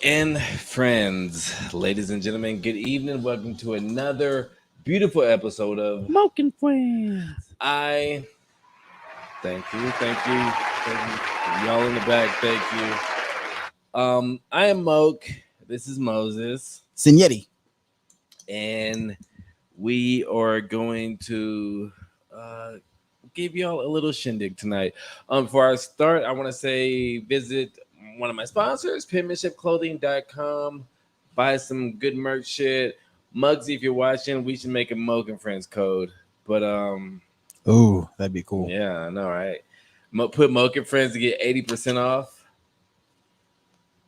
And friends, ladies and gentlemen, good evening. Welcome to another beautiful episode of Moke and Friends. I. Thank you. Y'all in the back, thank you. I am Moke. This is Moses, Signetti. and we are going to give y'all a little shindig tonight. For our start, I want to say visit one of my sponsors, penmanshipclothing.com. Buy some good merch shit. Muggsy, if you're watching, we should make a Moke and Friends code. But Ooh, that'd be cool. yeah, I know, right? Put Moke and Friends to get 80% off.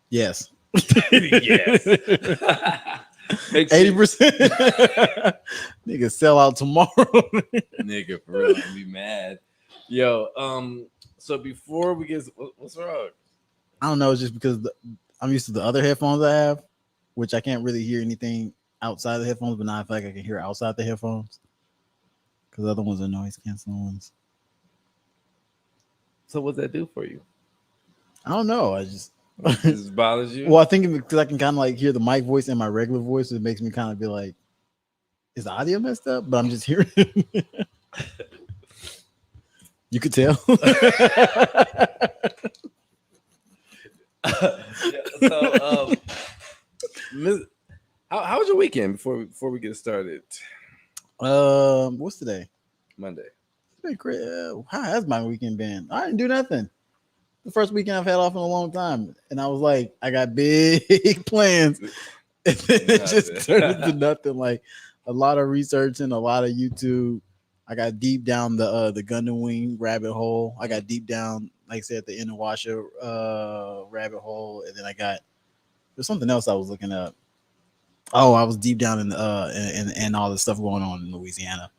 Yes. Yes. 80%. Nigga sell out tomorrow. Nigga, for real, I'd be mad. Yo, so before we get, what's wrong? I don't know, it's just because I'm used to the other headphones I have, which I can't really hear anything outside the headphones, but now I feel like I can hear outside the headphones because the other ones are noise canceling ones. So what's that do for you? I don't know. I just This bothers you? well, I think because I can kind of like hear the mic voice and my regular voice, it makes me kind of be like, is the audio messed up? But I'm just hearing. You could tell. So, how was your weekend before we get started? What's today? Monday. It's been crazy. How has my weekend been? I didn't do nothing. The first weekend I've had off in a long time, and I was like, I got big plans, and then it just turned into nothing. Like a lot of researching, a lot of YouTube. I got deep down the Gundam Wing rabbit hole. I got deep down, like I said, the Inuyasha rabbit hole, and then there's something else I was looking up. Oh, I was deep down in all the stuff going on in Louisiana.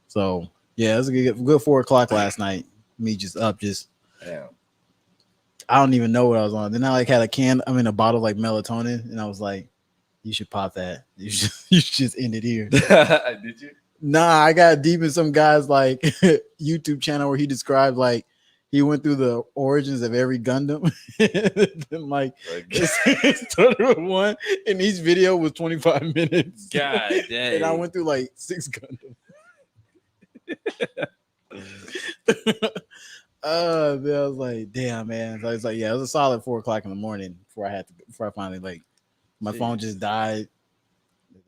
So yeah, it was a good 4 o'clock last night. Me just up, Damn. I don't even know what I was on. Then I like had a bottle of like melatonin, and I was like, you should pop that. You should just end it here. Did you? Nah, I got deep in some guy's like YouTube channel where he described like he went through the origins of every Gundam. And like it started with one, and each video was 25 minutes. God dang. And I went through like 6 Gundams. Man, I was like, damn, man. So I was like, yeah, it was a solid 4 o'clock in the morning before I finally like my phone just died.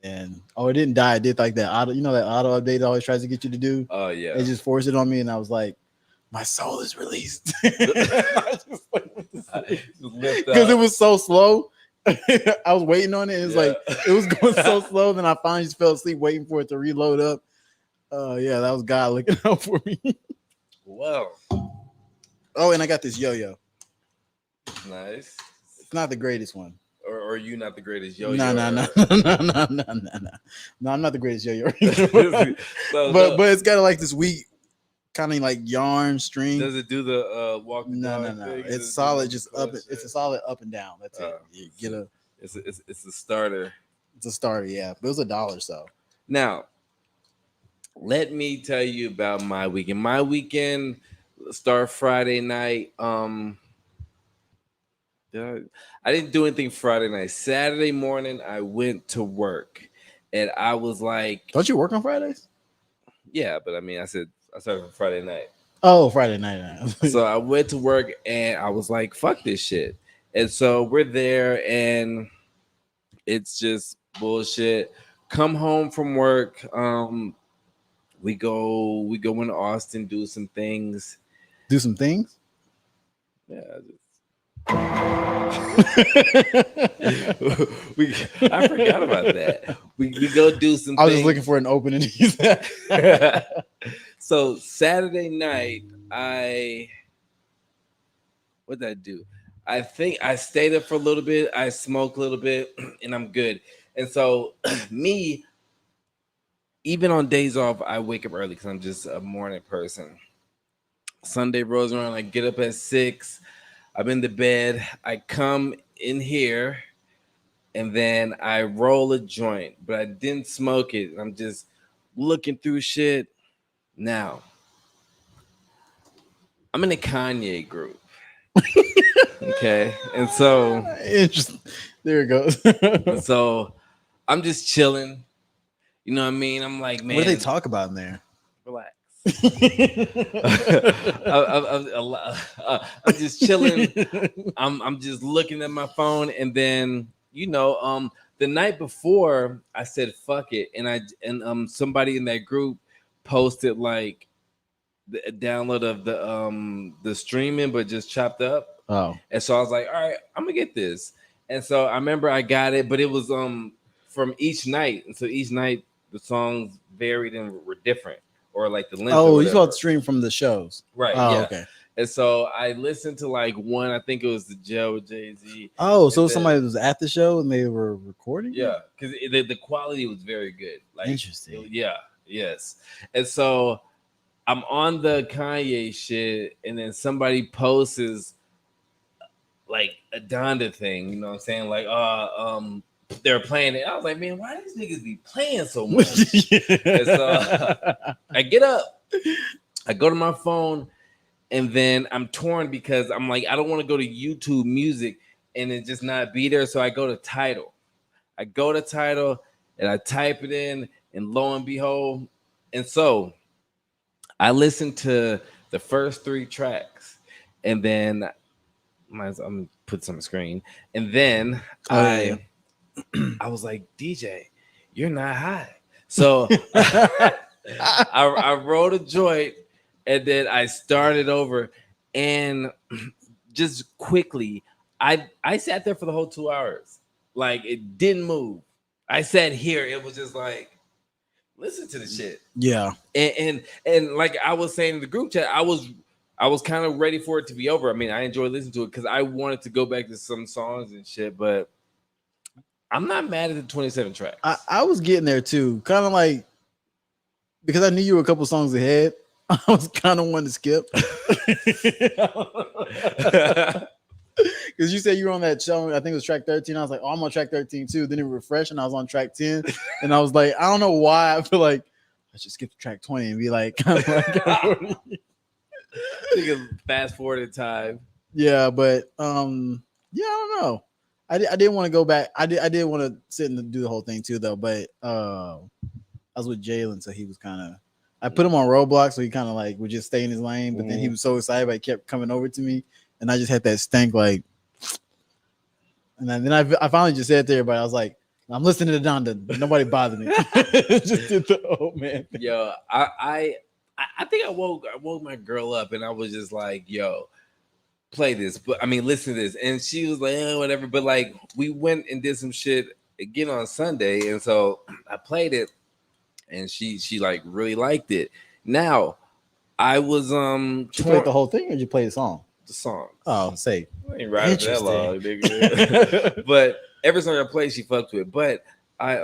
And it didn't die. It did like that auto, that auto update it always tries to get you to do. Oh yeah. It just forced it on me, and I was like, my soul is released. I just because it was so slow. I was waiting on it. It was like it was going so slow. Then I finally just fell asleep waiting for it to reload up. Yeah, that was God looking out for me. Wow. Oh, and I got this yo-yo. Nice. It's not the greatest one. Or are you not the greatest yo-yo? No. No, I'm not the greatest yo-yo. But it's got like this weak kind of like yarn string. Does it do the walk? No. It's solid, just up. It's a solid up and down. That's it. You get a. It's a starter. It's a starter, yeah. But it was $1, so. Now, let me tell you about my weekend. My weekend started Friday night. I didn't do anything Friday night. Saturday morning, I went to work, and I was like, "Don't you work on Fridays?" Yeah, but I mean, I said I started on Friday night. Oh, Friday night. So I went to work, and I was like, "Fuck this shit." And so we're there, and it's just bullshit. Come home from work. We go into Austin, do some things. Do some things? Yeah. I forgot about that. We go do some I was things. just looking for an opening to use that. So Saturday night, what did I do? I think I stayed up for a little bit. I smoked a little bit, and I'm good. And so me, even on days off, I wake up early because I'm just a morning person. Sunday rolls around, I get up at 6. I'm in the bed. I come in here, and then I roll a joint, but I didn't smoke it. I'm just looking through shit. Now, I'm in a Kanye group. Okay, and so Interesting. There it goes. I'm just chilling. You know what I mean? I'm like, man, What do they talk about in there? relax. I'm just chilling. I'm just looking at my phone, and then the night before I said fuck it, and somebody in that group posted like the download of the streaming, but just chopped up. Oh, And so I was like, all right, I'm gonna get this. And so I remember I got it, but it was from each night, and so each night the songs varied and were different, or like the length. oh, you saw the stream from the shows, right? Oh, Yeah. okay. And so I listened to like one. I think it was the Jail with Jay-Z. Oh, so And then- somebody was at the show and they were recording. it? Yeah, because the quality was very good. Like Interesting. Yeah. Yes. And so I'm on the Kanye shit, and then somebody posts like a Donda thing, you know what I'm saying? Like, they're playing it. I was like, man, why these niggas be playing so much? And so I get up, I go to my phone, and then I'm torn because I'm like, I don't want to go to YouTube Music and it just not be there. So I go to Tidal. I go to Tidal and I type it in, and lo and behold, and so I listened to the first 3 tracks, and then I'm gonna put some on the screen, and then I was like, DJ, you're not high. So I wrote a joint, and then I started over, and just quickly, I sat there for the whole 2 hours, like it didn't move. I sat here, it was just like, listen to the shit. Yeah. And like I was saying in the group chat, I was kind of ready for it to be over. I mean, I enjoyed listening to it because I wanted to go back to some songs and shit, but I'm not mad at the 27 tracks. I was getting there too, kind of like, because I knew you were a couple songs ahead. I was kind of wanting to skip. Because you said you were on that show, I think it was track 13. I was like, oh, I'm on track 13 too. Then it refreshed and I was on track 10. And I was like, I don't know why. I feel like I should skip to track 20 and be like, kind of like fast forward in time. Yeah, but yeah, I don't know. I didn't want to go back. I did want to sit and do the whole thing too, though. But I was with Jalen, so he was kind of. I put him on roadblocks, so he kind of like would just stay in his lane. But then he was so excited, but he kept coming over to me, and I just had that stank like. And then I finally just said to everybody, I was like, I'm listening to Donda. Nobody bothered me. Just did the old man thing. Yo, I think I woke my girl up, and I was just like, yo, play this. But I mean, listen to this. And she was like, whatever. But like, we went and did some shit again on Sunday. And so I played it, and she like really liked it. Now, I was You played the whole thing, or did you play the song? The song. Oh, say. I ain't riding for that long, nigga. But every song I play, she fucked with. But I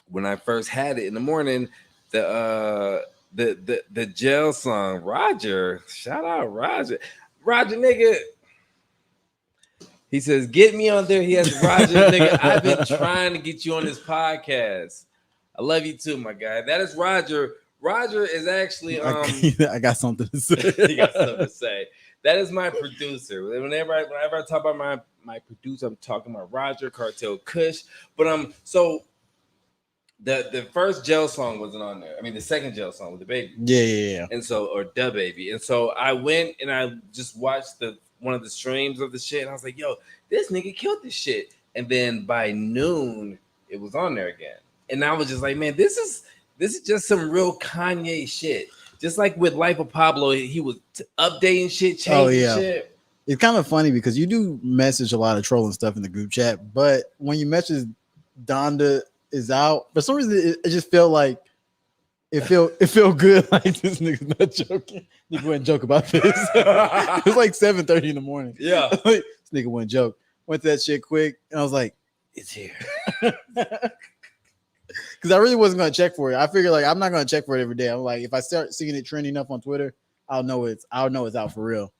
when I first had it in the morning, the jail song, Roger, shout out Roger nigga. He says, get me on there. He has Roger nigga. I've been trying to get you on this podcast. I love you too, my guy. That is Roger. Roger is actually I got something to say. He got something to say. That is my producer. Whenever I talk about my producer, I'm talking about Roger Cartel Kush. But so the first jail song wasn't on there. I mean, the second jail song with the baby. Yeah. And so, or Da Baby. And so I went and I just watched one of the streams of the shit. And I was like, yo, this nigga killed this shit. And then by noon, it was on there again. And I was just like, man, this is just some real Kanye shit. Just like with Life of Pablo, he was updating shit, changing shit. It's kind of funny because you do message a lot of trolling stuff in the group chat, but when you message Donda is out, for some reason it just felt like it felt good. Like this nigga's not joking. Nigga wouldn't joke about this. It was like 7:30 in the morning. Yeah, this nigga wouldn't joke. Went to that shit quick, and I was like, it's here. Because I really wasn't gonna check for it. I figured like I'm not gonna check for it every day. I'm like, if I start seeing it trending up on Twitter, I'll know it's out for real.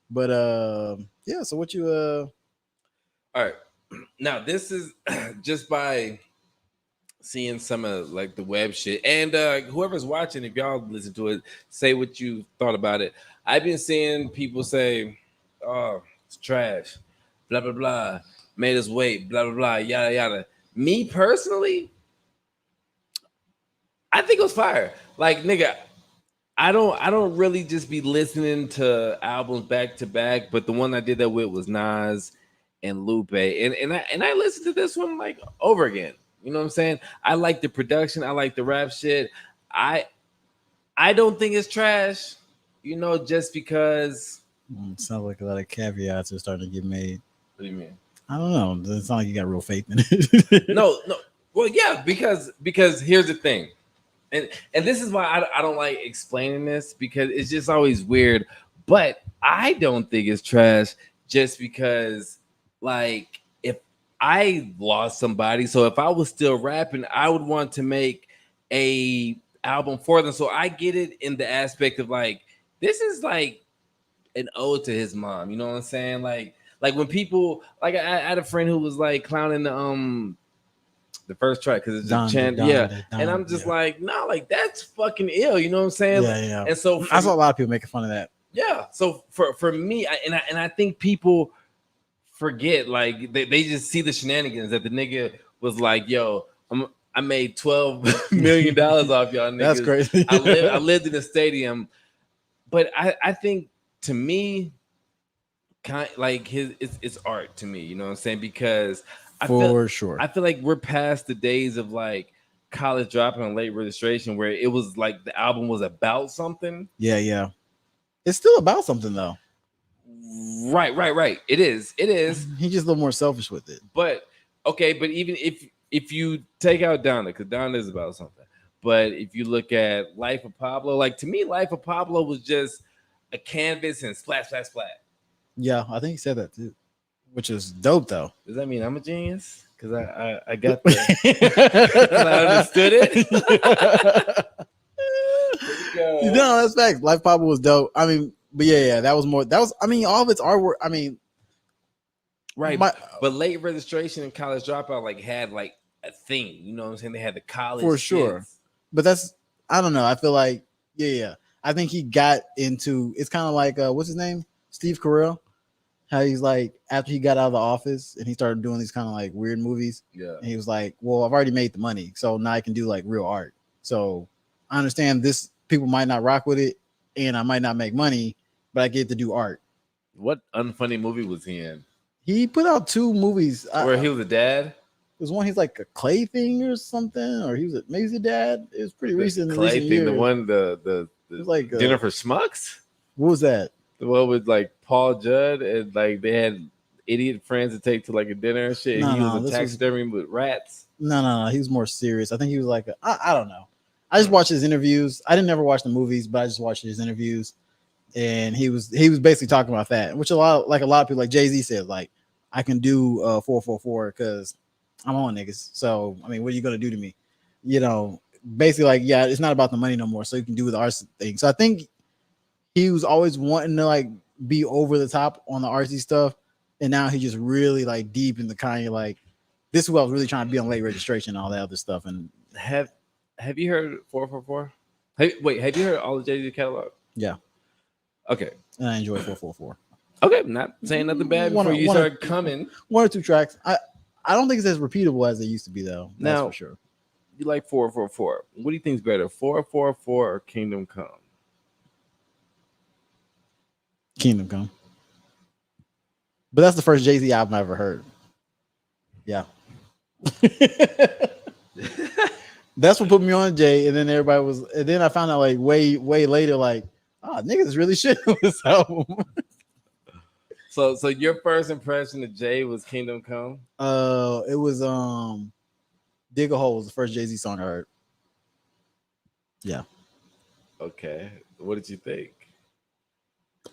But yeah. So what you all right? Now this is just by seeing some of like the web shit, and whoever's watching, if y'all listen to it, say what you thought about it. I've been seeing people say oh, it's trash, blah blah blah, made us wait, blah blah blah, yada yada. Me personally, I think it was fire. Like nigga, I don't really just be listening to albums back to back, but the one I did that with was Nas and Lupe. And I listened to this one like over again. You know what I'm saying? I like the production, I like the rap shit. I I don't think it's trash, just because Sounds like a lot of caveats are starting to get made. what do you mean? I don't know. Doesn't sound like you got real faith in it. No, no. Well, yeah, because here's the thing. And this is why I don't like explaining this because it's just always weird. But I don't think it's trash just because, like, if I lost somebody, so if I was still rapping, I would want to make a album for them. So I get it in the aspect of like this is like an ode to his mom. You know what I'm saying? Like when people like I had a friend who was like clowning the first track because it's a chant, yeah. And I'm just like, no, like that's fucking ill. You know what I'm saying? Yeah, yeah. And so I saw a lot of people making fun of that. yeah. So for me, I think people forget like they just see the shenanigans that the nigga was like, yo, I made $12 million off y'all niggas. That's crazy. I lived in a stadium, but I think to me, like it's art to me. You know what I'm saying? Because Sure. I feel like we're past the days of like college dropping and late registration where it was like the album was about something. Yeah, yeah. It's still about something though. Right. It is. He's just a little more selfish with it. But okay, but even if you take out Donna, because Donna is about something. But if you look at Life of Pablo, like to me, Life of Pablo was just a canvas and splat. Yeah, I think he said that too, which is dope though. Does that mean I'm a genius? Because I got that. I understood it. No, that's facts. Life Pablo was dope. I mean, but yeah, that was more. That was. I mean, all of its artwork. I mean, right. But late registration and college dropout like had like a thing. You know what I'm saying? They had the college for sure. kids. But that's I don't know. I feel like yeah. I think he got into. It's kind of like what's his name? Steve Carell. How he's like after he got out of the office and he started doing these kind of like weird movies. Yeah. And he was like, well, I've already made the money, so now I can do like real art. So I understand this people might not rock with it and I might not make money, but I get to do art. What unfunny movie was he in? He put out 2 movies where he was a dad. There's one he's like a clay thing or something, or maybe he's a dad. It was pretty recent. Clay recent thing, years. the one it was like Dinner for Schmucks. What was that? The one with like Paul Judd and like they had idiot friends to take to like a dinner and shit. And he was a taxidermy with rats. No. He was more serious. I think he was like I don't know. I just watched his interviews. I didn't never watch the movies, but I just watched his interviews, and he was basically talking about that, which a lot of people like Jay-Z said, like I can do 444 because I'm on niggas. So I mean, what are you gonna do to me? You know, basically like yeah, it's not about the money no more. So you can do the art thing. So I think he was always wanting to like be over the top on the artsy stuff, and now he just really like deep in the kind of like this is who I was really trying to be on late registration and all that other stuff. And have you heard 444? Have you heard all the Jay-Z catalog? Yeah. Okay. And I enjoy 444. Okay, not saying nothing bad before you start coming. 1 or 2 tracks. I don't think it's as repeatable as it used to be though. That's now, for sure. You like 444. What do you think is better, 444 or Kingdom Come? Kingdom Come. But that's the first Jay-Z album I ever heard. Yeah. That's what put me on Jay, and then everybody was, and then I found out like way later, like, niggas really shit on this album. So your first impression of Jay was Kingdom Come? It was Dig a Hole was the first Jay-Z song I heard. Yeah. Okay. What did you think?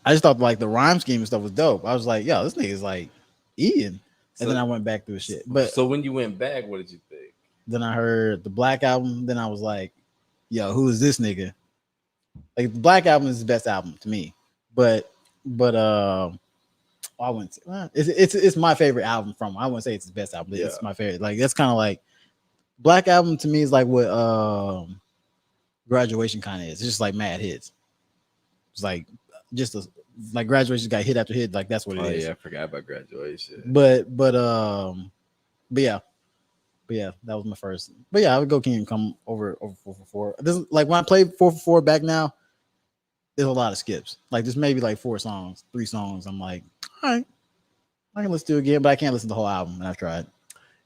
I just thought like the rhyme scheme and stuff was dope. I was like, yo, this nigga's like eating. And then I went back through shit. But so when you went back, what did you think? Then I heard the Black album. Then I was like, yo, who is this nigga? Like the Black album is the best album to me. But I wouldn't say it's my favorite album from him. I wouldn't say it's his best album, but it's my favorite. Like that's kind of like Black album to me is like what Graduation kind of is. It's just like mad hits. It's like just a like Graduation got hit after hit. Like that's what it is. Yeah, I forgot about Graduation. But yeah. But yeah, that was my first. But yeah, I would go Kingdom Come over 444. This is like when I played 444 back now, there's a lot of skips. Like there's maybe like 3 songs. I'm like, all right, I can listen to it again, but I can't listen to the whole album. And I've tried.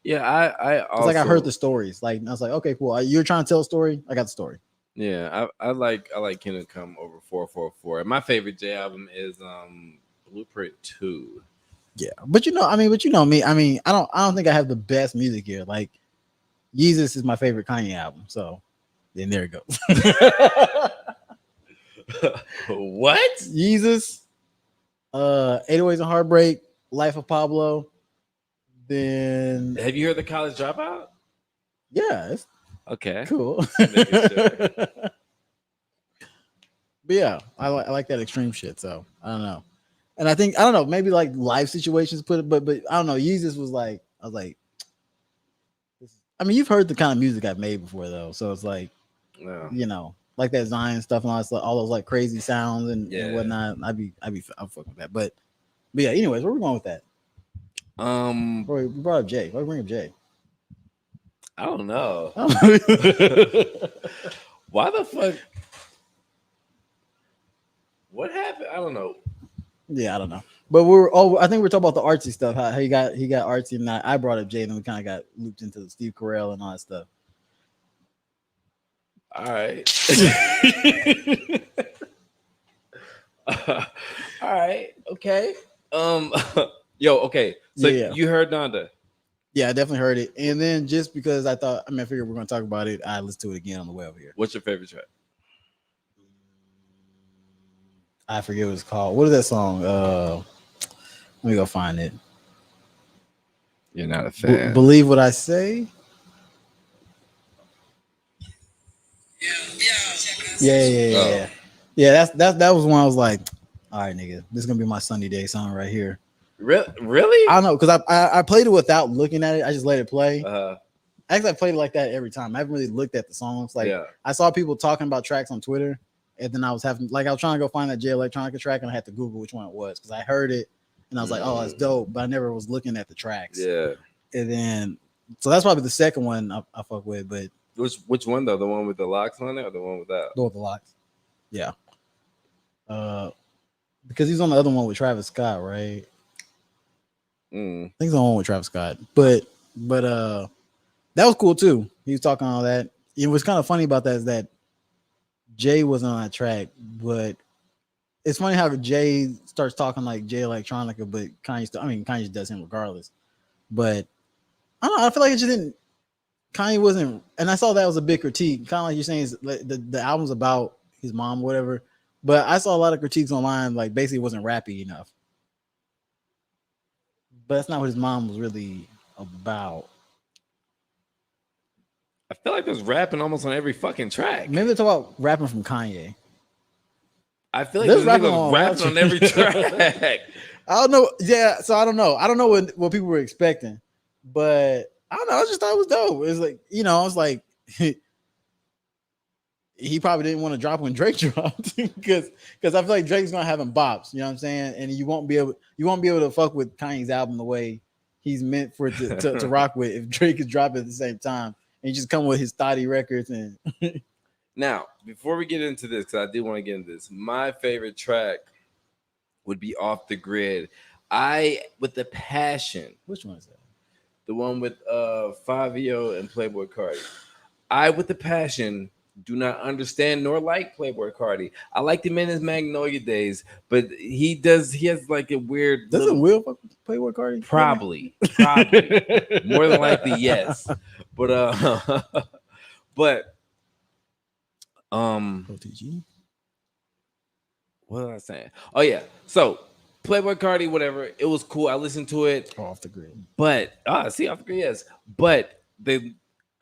Yeah, I also, it's like I heard the stories. Like I was like, okay, cool. You're trying to tell a story. I got the story. Yeah, I like Kingdom Come over 444. My favorite J album is Blueprint 2. Yeah, but you know me. I mean, I don't think I have the best music here. Like, Yeezus is my favorite Kanye album. So, then there it goes. What? Yeezus, 808s and Heartbreak, Life of Pablo. Then have you heard the College Dropout? Yeah, it's okay, cool. Sure. But yeah, I like that extreme shit. So I don't know. And I don't know, maybe like life situations put it, but I don't know. Yeezus was like, I was like, I mean, you've heard the kind of music I've made before though, so it's like, you know, like that Zion stuff and all those like crazy sounds and whatnot. I'm fucking with that. But yeah, anyways, where are we going with that? We brought up Jay. Why bring up Jay? I don't know. Why the fuck? What happened? I don't know. Yeah, I don't know. But I think we're talking about the artsy stuff. How he got artsy, and I brought up Jay, and we kind of got looped into the Steve Carell and all that stuff. All right. All right. Okay. Okay. So you heard Donda? Yeah, I definitely heard it. And then just because I figured we're going to talk about it, I listened to it again on the way over here. What's your favorite track? I forget what it's called. What is that song? Let me go find it. You're not a fan. Believe What I Say? Yeah. Yeah, that was when I was like, all right, nigga, this is going to be my Sunny Day song right here. Really? I don't know, because I played it without looking at it. I just let it play. Actually, I played it like that every time. I haven't really looked at the songs. Like, I saw people talking about tracks on Twitter, and then I was trying to go find that Jay Electronica track, and I had to Google which one it was because I heard it, and I was like, oh, that's dope, but I never was looking at the tracks. Yeah. And then, so that's probably the second one I fuck with. But which one though? The one with the locks on it, or the one without? The one with the locks. Yeah. Because he's on the other one with Travis Scott, right? I think he's on one with Travis Scott, but that was cool too. He was talking all that. It was kind of funny about that is that Jay wasn't on that track, but it's funny how Jay starts talking like Jay Electronica, but Kanye does him regardless. But I don't know. I feel like it just didn't. Kanye wasn't, and I saw that was a big critique. Kind of like you're saying, is the album's about his mom, whatever. But I saw a lot of critiques online, like basically it wasn't rappy enough. But that's not what his mom was really about. I feel like there's rapping almost on every fucking track. Maybe they're talking about rapping from Kanye. I feel like there's rapping on every track. I don't know. Yeah, so I don't know. I don't know what people were expecting, but I don't know. I just thought it was dope. It was like, I was like, he probably didn't want to drop when Drake dropped because I feel like Drake's gonna have him bops. You know what I'm saying? And you won't be able to fuck with Kanye's album the way he's meant for it to rock with if Drake is dropping at the same time and you just come with his thotty records and. Now, before we get into this, because I do want to get into this, my favorite track would be Off the Grid. With the Passion. Which one is that? The one with Fabio and Playboy Cardi. With the Passion, do not understand nor like Playboy Cardi. I liked him in his Magnolia days, but he has like a weird. Doesn't Will fuck with Playboy Cardi? Probably. More than likely, yes. But OTG. What was I saying? Oh yeah. So Playboy Cardi, whatever. It was cool. I listened to it. Off the Grid. But Off the Grid, yes. But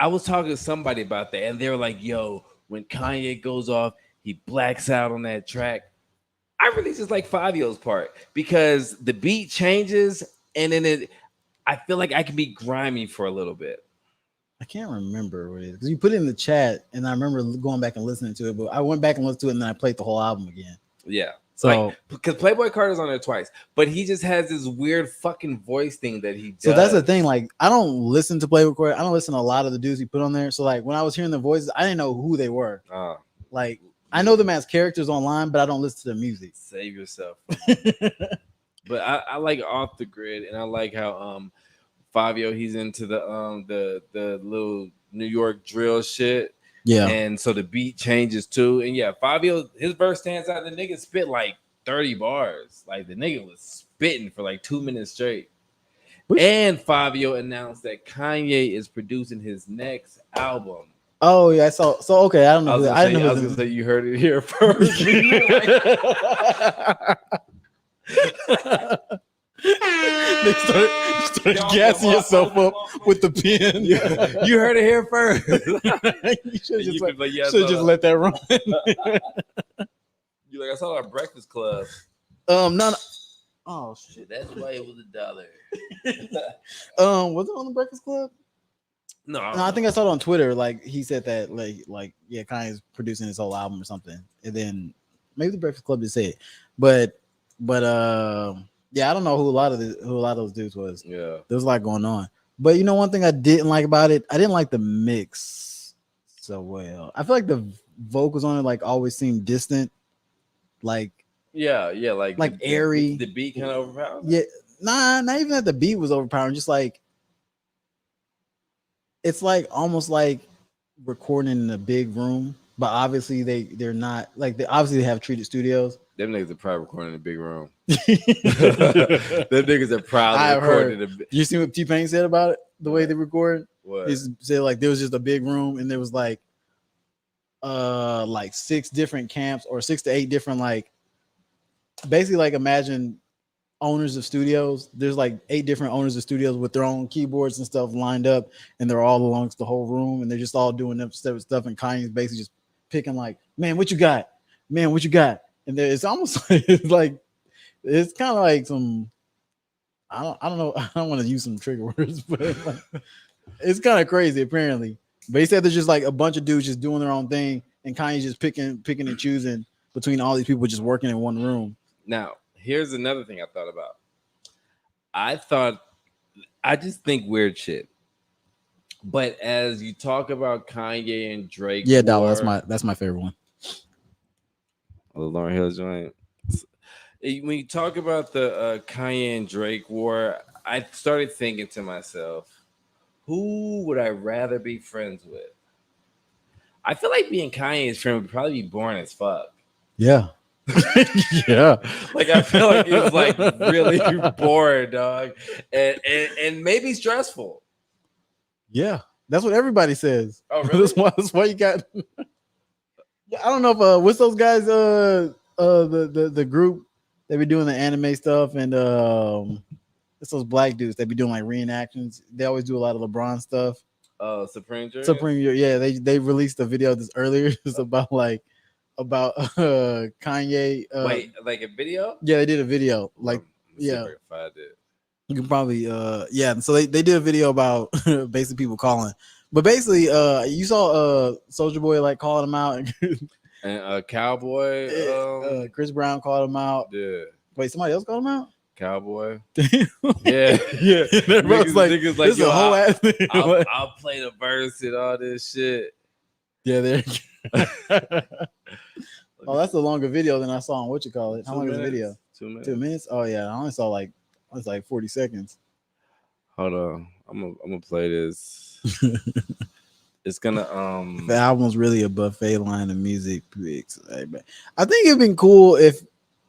I was talking to somebody about that, and they were like, yo, when Kanye goes off, he blacks out on that track. I really just like Fabio's part because the beat changes, and then I feel like I can be grimy for a little bit. I can't remember what it is because you put it in the chat, and I remember going back and listening to it. But I went back and listened to it, and then I played the whole album again. Yeah. So because Playboy Carter's on there twice, but he just has this weird fucking voice thing that he does. So that's the thing. Like, I don't listen to Playboy Carter. I don't listen to a lot of the dudes he put on there. So like when I was hearing the voices, I didn't know who they were. Like I know them as characters online, but I don't listen to their music. Save yourself. But I like Off the Grid, and I like how Fabio, he's into the little New York drill shit. Yeah. And so the beat changes too. And yeah, Fabio, his verse stands out. The nigga spit like 30 bars. Like the nigga was spitting for like 2 minutes straight. And Fabio announced that Kanye is producing his next album. Oh yeah, so okay, I don't know. I was gonna say you heard it here first. They started gassing yourself up with the pen. You heard it here first. You should just let that run. You like I saw our Breakfast Club. No. Oh shit, that's why it was $1. Was it on the Breakfast Club? No, I think I saw it on Twitter. Like he said that, like yeah, Kanye's producing his whole album or something, and then maybe the Breakfast Club just said it, but yeah, I don't know who a lot of those dudes was. Yeah, there was a lot going on. But you know, one thing I didn't like about it, I didn't like the mix so well. I feel like the vocals on it like always seemed distant, like like airy. The beat kind of overpowered. Yeah, not even that the beat was overpowering, just like. It's like almost like recording in a big room, but obviously they're not like they have treated studios. Them niggas are probably recording in a big room. Them niggas are probably recording in a big. You see what T-Pain said about it? The way they record? What? He said like there was just a big room and there was like 6 different camps or 6 to 8 different like basically like imagine owners of studios. There's like 8 different owners of studios with their own keyboards and stuff lined up, and they're all amongst the whole room, and they're just all doing them stuff. And Kanye's basically just picking like, man, what you got? Man, what you got? And it's almost like it's kind of like some. I don't know. I don't want to use some trigger words, but like, it's kind of crazy apparently. But he said there's just like a bunch of dudes just doing their own thing, and Kanye's just picking and choosing between all these people just working in one room. Now. Here's another thing I thought about. I just think weird shit. But as you talk about Kanye and Drake, yeah, that's my favorite one. The Lauryn Hill joint. When you talk about the Kanye and Drake war, I started thinking to myself, who would I rather be friends with? I feel like being Kanye's friend would probably be boring as fuck. Yeah. Yeah, like I feel like it's like really boring, dog, and maybe stressful. Yeah, that's what everybody says. Oh, really? That's why you got. Yeah, I don't know if what's those guys the group they be doing the anime stuff and it's those black dudes they be doing like reenactions. They always do a lot of LeBron stuff. Supreme, yeah. They released a video this earlier. It's about Kanye. Wait, like a video? Yeah, they did a video. Like, yeah. You can probably yeah. So they did a video about basically people calling. But basically, you saw Soulja Boy like calling him out and Cowboy. Chris Brown called him out. Yeah. Wait, somebody else called him out? Cowboy. Yeah. Niggas like, this is a whole ass thing. I'll play the verse and all this shit. Yeah, there. Oh, that's a longer video than I saw on what you call it. How long is the video? 2 minutes. 2 minutes? Oh yeah, I only saw like 40 seconds. Hold on, I'm gonna play this. It's gonna The album's really a buffet line of music picks. I think it'd been cool if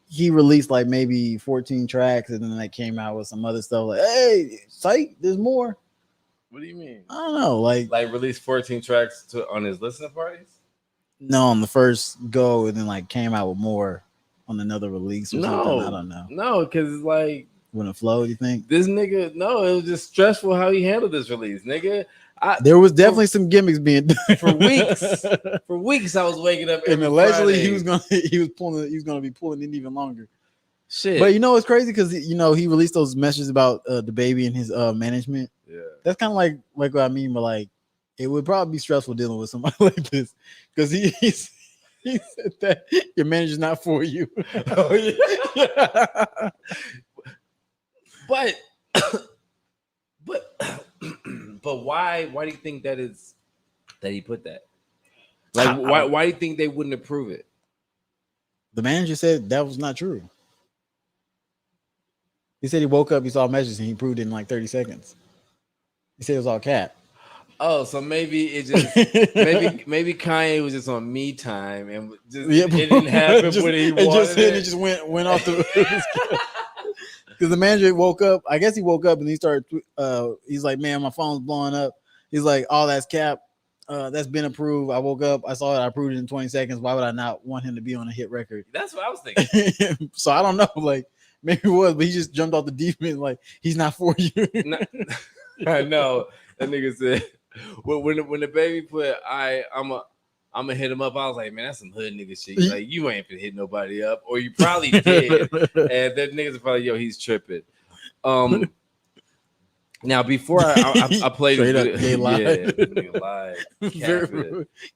he released like maybe 14 tracks and then they came out with some other stuff like, hey, psych, there's more. What do you mean? I don't know, like release 14 tracks on his listening parties. No, on the first go, and then like came out with more on another release or something. I don't know. No, because it's like wouldn't it flow, you think? This nigga, no, it was just stressful how he handled this release, nigga. There was definitely some gimmicks being done for weeks. For weeks, I was waking up and allegedly Friday. he was gonna be pulling it even longer. Shit, but you know it's crazy because he released those messages about the baby and his management. Yeah, that's kind of like what I mean, but like it would probably be stressful dealing with somebody like this because he's He said that your manager's not for you. Oh yeah. But but but why do you think that is that he put that? Like why do you think they wouldn't approve it? The manager said that was not true. He said he woke up, he saw messages, and he proved it in like 30 seconds. He said it was all cap. Oh, so maybe it just maybe Kanye was just on me time and just it didn't happen when he wanted it. It just went off the because the manager woke up. I guess he woke up and he started. He's like, "Man, my phone's blowing up." He's like, "Oh, that's cap. That's been approved. I woke up, I saw it, I approved it in 20 seconds. Why would I not want him to be on a hit record?" That's what I was thinking. So I don't know. Like maybe it was, but he just jumped off the deep end. Like he's not for you. I know that nigga said. When the baby put I'm gonna hit him up, I was like, man, that's some hood nigga shit. Like you ain't finna hit nobody up, or you probably did, and that niggas are probably he's tripping. Now before I played straight up, yeah, nigga lied.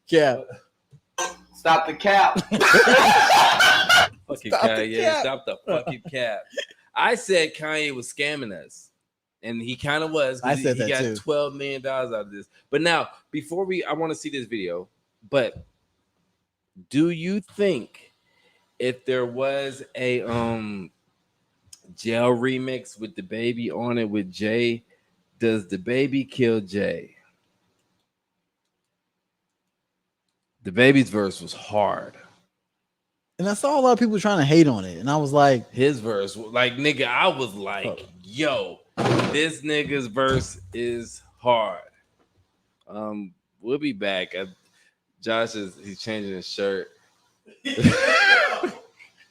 Cap. Stop the cap. Fucking Kanye, stop the fucking cap. I said Kanye was scamming us. And he kind of was. I said he that got too. $12 million out of this. But now, I want to see this video. But do you think if there was a jail remix with the baby on it with Jay, does the baby kill Jay? The baby's verse was hard. And I saw a lot of people trying to hate on it. And I was like, his verse, like, nigga, I was like, yo, this nigga's verse is hard. We'll be back. Josh he's changing his shirt.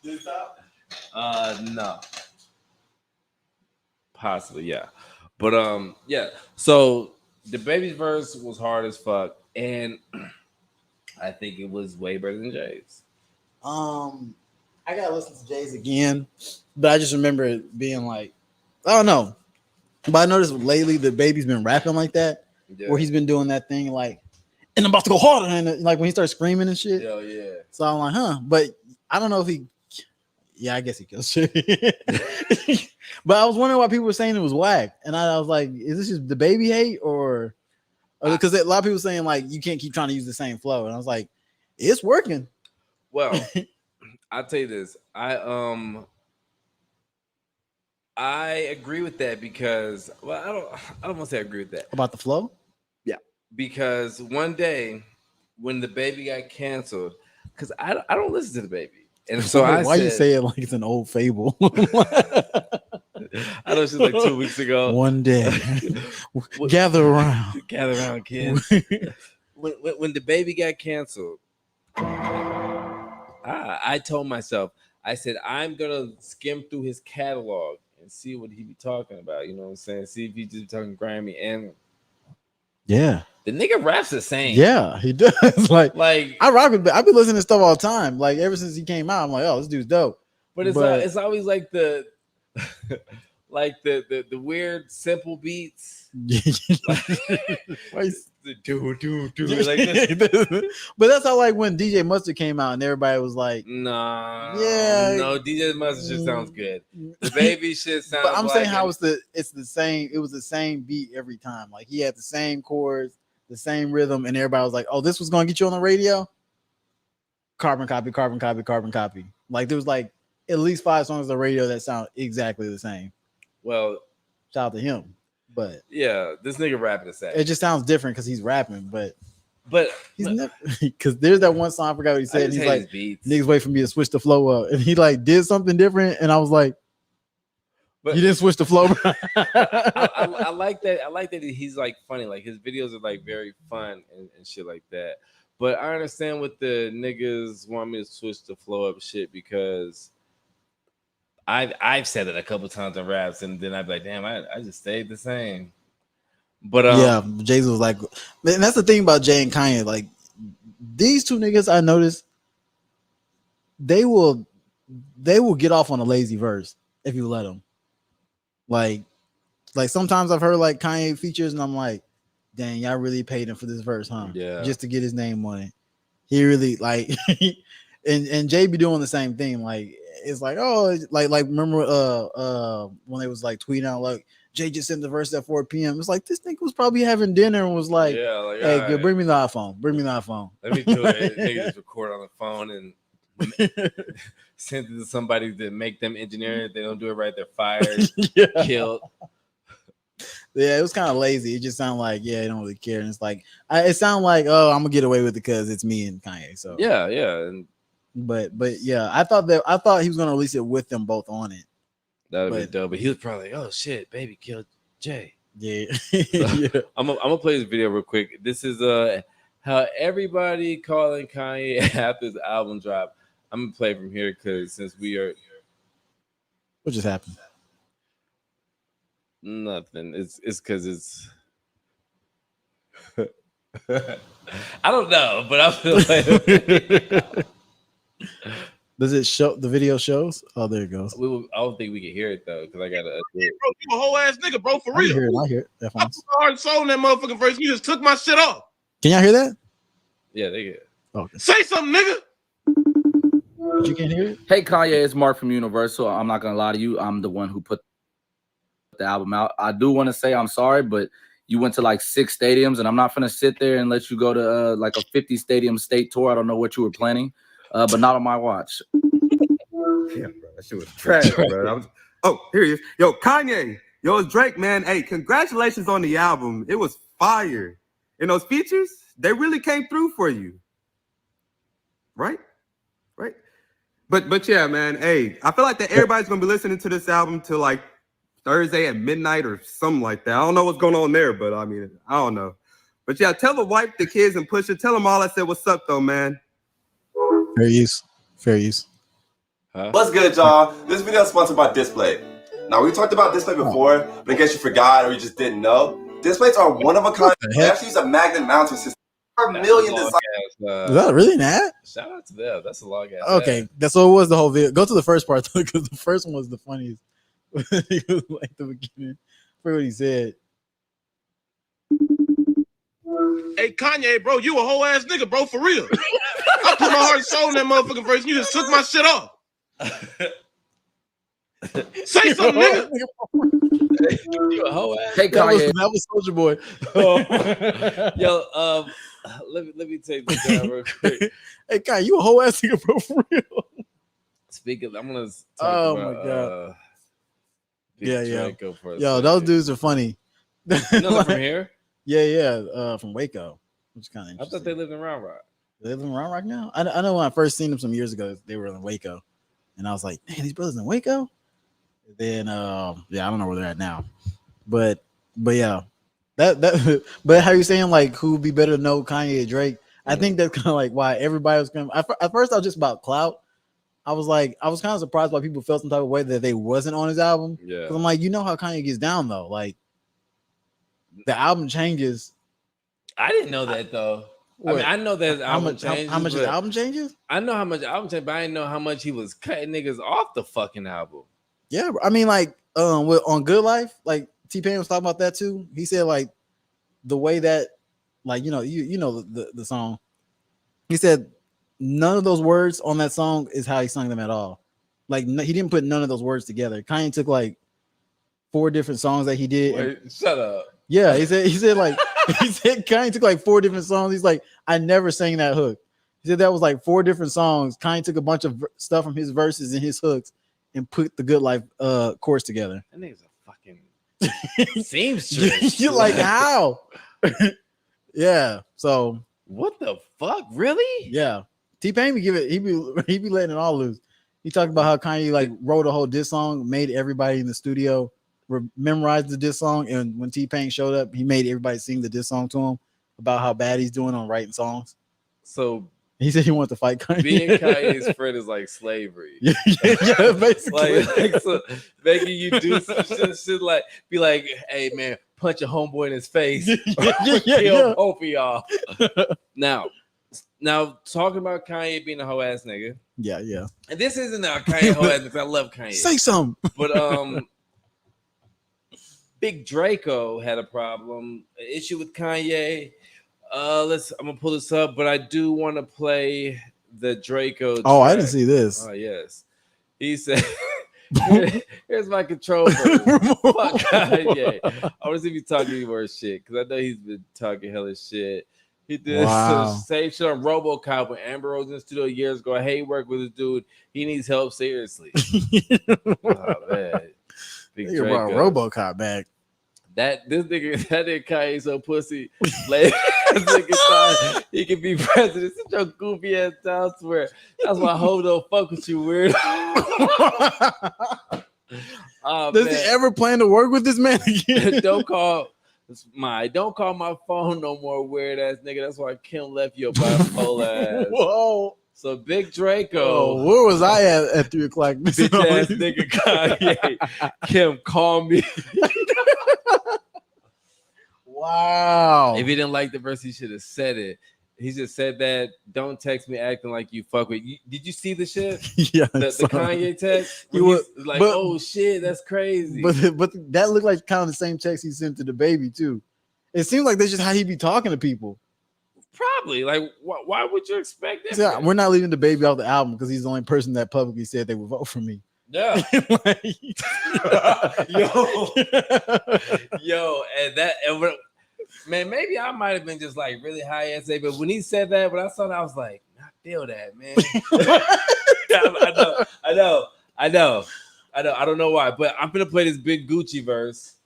No. Possibly, yeah. But yeah. So the baby's verse was hard as fuck, and I think it was way better than Jay's. I gotta listen to Jay's again, but I just remember it being like, I don't know. But I noticed lately the baby's been rapping like that, where he's been doing that thing like, and I'm about to go harder, and like when he starts screaming and shit. Hell yeah. So I'm like, huh? But I don't know if he. Yeah, I guess he kills shit. But I was wondering why people were saying it was whack, and I was like, is this just the baby hate or because a lot of people saying like you can't keep trying to use the same flow, and I was like, it's working. Well, I'll tell you this. I agree with that because I don't want to say I agree with that. About the flow? Yeah. Because one day when the baby got canceled, because I don't listen to the baby. And so why you say it like it's an old fable? I know she's like 2 weeks ago. One day. Gather around. Gather around, kids. when the baby got canceled, I told myself, I said, I'm gonna skim through his catalog and see what he be talking about. You know what I'm saying? See if he just talking grimy. And yeah, the nigga raps the same. Yeah, he does. like I rock with. I've been listening to stuff all the time. Like ever since he came out, I'm like, oh, this dude's dope. But it's always like the like the weird simple beats. Like, do like this. But that's how like when DJ Mustard came out and everybody was like, nah, yeah, no, DJ Mustard shit sounds good. The baby shit sounds. But I'm saying how it's the same. It was the same beat every time. Like he had the same chords, the same rhythm, and everybody was like, oh, this was gonna get you on the radio. Carbon copy, carbon copy, carbon copy. Like there was like at least 5 songs on the radio that sound exactly the same. Well, shout out to him. But yeah, this nigga rapping the same. It just sounds different because he's rapping, but he's never because there's that one song I forgot what he said. He's like, niggas wait for me to switch the flow up, and he like did something different, and I was like, but you didn't switch the flow. I like that. I like that he's like funny. Like his videos are like very fun and shit like that. But I understand what the niggas want me to switch the flow up shit because I've said it a couple times in raps, and then I'd be like, damn, I just stayed the same. But yeah, Jay-Z was like, man, that's the thing about Jay and Kanye. Like these two niggas, I noticed they will get off on a lazy verse if you let them. Like sometimes I've heard like Kanye features, and I'm like, dang, y'all really paid him for this verse, huh? Yeah, just to get his name on it. he really like, and Jay be doing the same thing. Like it's like, oh, like remember when they was like tweeting out like Jay just sent the verse at 4 p.m. It's like this nigga was probably having dinner and was like, Yeah, like, hey, all good, right, bring me the iPhone. Bring me the iPhone. let me do it. Nigga just record on the phone and send it to somebody to make them engineer. If they don't do it right, they're fired, Yeah. killed. Yeah, it was kind of lazy. It just sounded like, yeah, I don't really care. And it's like, it sounded like, oh, I'm gonna get away with it because it's me and Kanye. So Yeah, and but yeah, I thought he was gonna release it with them both on it. that would be But- dope. But he was probably like, oh shit, baby killed Jay. Yeah, So, yeah. I'm gonna play this video real quick. This is how everybody calling Kanye after his album drop. I'm gonna play from here because since we are What just happened? nothing, it's because it's I don't know, but I feel like Does it show the video shows? Oh, there it goes. I don't think we can hear it though because I gotta. Bro, you a whole ass nigga, bro, for I real. hear it. I hear it. I Headphones. put my heart and soul in that motherfucking verse. You just took my shit off. Can y'all hear that? Yeah, they get. Okay. Say something, nigga. But you can't hear it? Hey Kanye, it's Mark from Universal. I'm not gonna lie to you. I'm the one who put the album out. I do want to say I'm sorry, but you went to like 6 stadiums, and I'm not gonna sit there and let you go to like a 50 stadium state tour. I don't know what you were planning, but not on my watch. Yeah, bro, that shit was trash, bro. Here he is. Yo, Kanye. Yo, it's Drake, man. Hey, congratulations on the album. It was fire. And those features, they really came through for you. Right? But yeah, man. Hey, I feel like that everybody's gonna be listening to this album till like Thursday at midnight or something like that. I don't know what's going on there, but I mean, I don't know. But yeah, tell the wife, the kids, and Pusha. Tell them all I said. What's up, though, man? Fair use. Fair use. What's good, y'all? This video is sponsored by Display. Now, we talked about Display before, but in case you forgot or you just didn't know, Displays are one of a kind. They actually use a magnet mounting system. For a million designs. Is that really an ad? Shout out to them. That's a long ass. Okay, that's what it was the whole video. Go to the first part because the first one was the funniest. He was like the beginning. For what he said. Hey, Kanye, bro, you a whole ass nigga, bro, for real. I put my heart and soul in that motherfucking verse. You just took my shit off. Say something, nigga. You a whole ass. Hey Kanye, That was Soldier Boy. Yo, let me take this down real quick. Hey, Kai, you a whole ass nigga, bro, for real. Speaking, I'm gonna talk Oh, about, my God. Big Yeah. Draco for a Yo, second. those dudes are funny. Another from here. Yeah, from Waco, which is kind of I interesting. thought they lived in Round Rock. They live in Round Rock now. I know when I first seen them some years ago, they were in Waco, and I was like, man, these brothers in Waco. And then, yeah, I don't know where they're at now, but yeah, that. But how you saying like who would be better to know, Kanye or Drake? I think that's kind of like why everybody was going. At first, I was just about clout. I was kind of surprised why people felt some type of way that they wasn't on his album. Yeah. Because I'm like, you know how Kanye gets down though, like the album changes. I didn't know that though. I mean, I know that his album changes. How much his but album changes? I know how much album changes, but I didn't know how much he was cutting niggas off the fucking album. Yeah, I mean, like, on Good Life, like T-Pain was talking about that too. He said like the way that, like, you know the song. He said none of those words on that song is how he sung them at all. Like he didn't put none of those words together. Kanye took like 4 different songs that he did. Wait, shut up. Yeah, he said like he said Kanye took like 4 different songs. He's like, I never sang that hook. He said that was like 4 different songs. Kanye took a bunch of stuff from his verses and his hooks and put the Good Life chorus together. That nigga's a fucking seamstress. You're like, how? Yeah. So what the fuck? Really? yeah. T-Pain he be letting it all loose. He talked about how Kanye like wrote a whole diss song, made everybody in the studio memorize the diss song, and when T-Pain showed up, he made everybody sing the diss song to him about how bad he's doing on writing songs. So He said he wanted to fight Kanye. being Kanye's friend is like slavery. yeah, basically. like so making you do some shit like be like, hey man, punch a homeboy in his face. Kill both of y'all. Now talking about Kanye being a hoe ass nigga. Yeah. And this isn't a Kanye hoe ass nigga. I love Kanye. Say something. But Big Draco had a problem, an issue with Kanye. I'm gonna pull this up, but I do want to play the Draco. Oh, I track. didn't see this. Oh yes, he said. Here's my control version. Fuck Kanye. I want to see if he's talking any more shit because I know he's been talking hella shit. He did some same shit on RoboCop when Amber Rose in the studio years ago. I hate working with this dude. He needs help seriously. Oh man, Big Think about RoboCop back. That nigga Kanye so pussy. Like, nigga thought he could be president. Such a goofy ass town swear. That's why I hope don't fuck with you, weird. Does he ever plan to work with this man again? Don't call my phone no more, weird ass nigga. That's why Kim left your bipolar ass. Whoa. So Big Draco. Oh, where was I at 3 o'clock? Bitch ass nigga Kanye. Kim, call me. Wow. If he didn't like the verse, he should have said it. He just said that. Don't text me acting like you fuck with. Did you see the shit? Yeah, the Kanye text. He was like, "Oh shit, that's crazy." But that looked like kind of the same text he sent to the baby too. It seems like that's just how he be talking to people. Probably. Like, why would you expect that? So, we're not leaving the baby off the album because he's the only person that publicly said they would vote for me. Yeah. yo, man, maybe I might have been just like really high essay, but when he said that, when I saw that, I was like, I feel that, man. I know. I don't know why, but I'm gonna play this Big Gucci verse.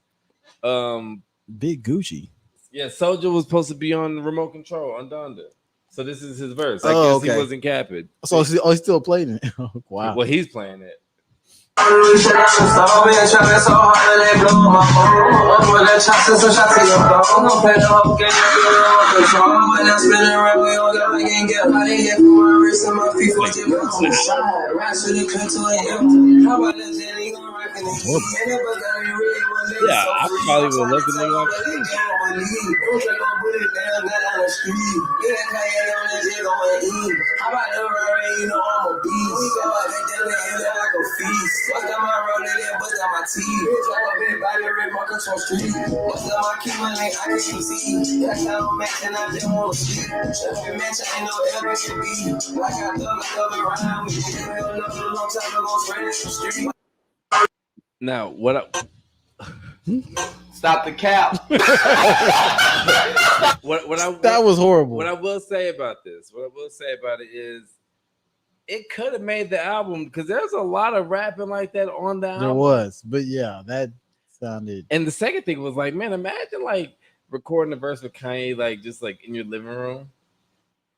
Big Gucci. Yeah, Soulja was supposed to be on remote control on Donda. So this is his verse. I guess he wasn't capping. So he still played it. Wow. Well, he's playing it. Yeah, I probably would look at nigga like now what Stop the cap. That was horrible. What I will say about it is it could have made the album because there's a lot of rapping like that on the album. There was, but yeah, that sounded. And the second thing was like, man, imagine like recording a verse with Kanye, like just like in your living room,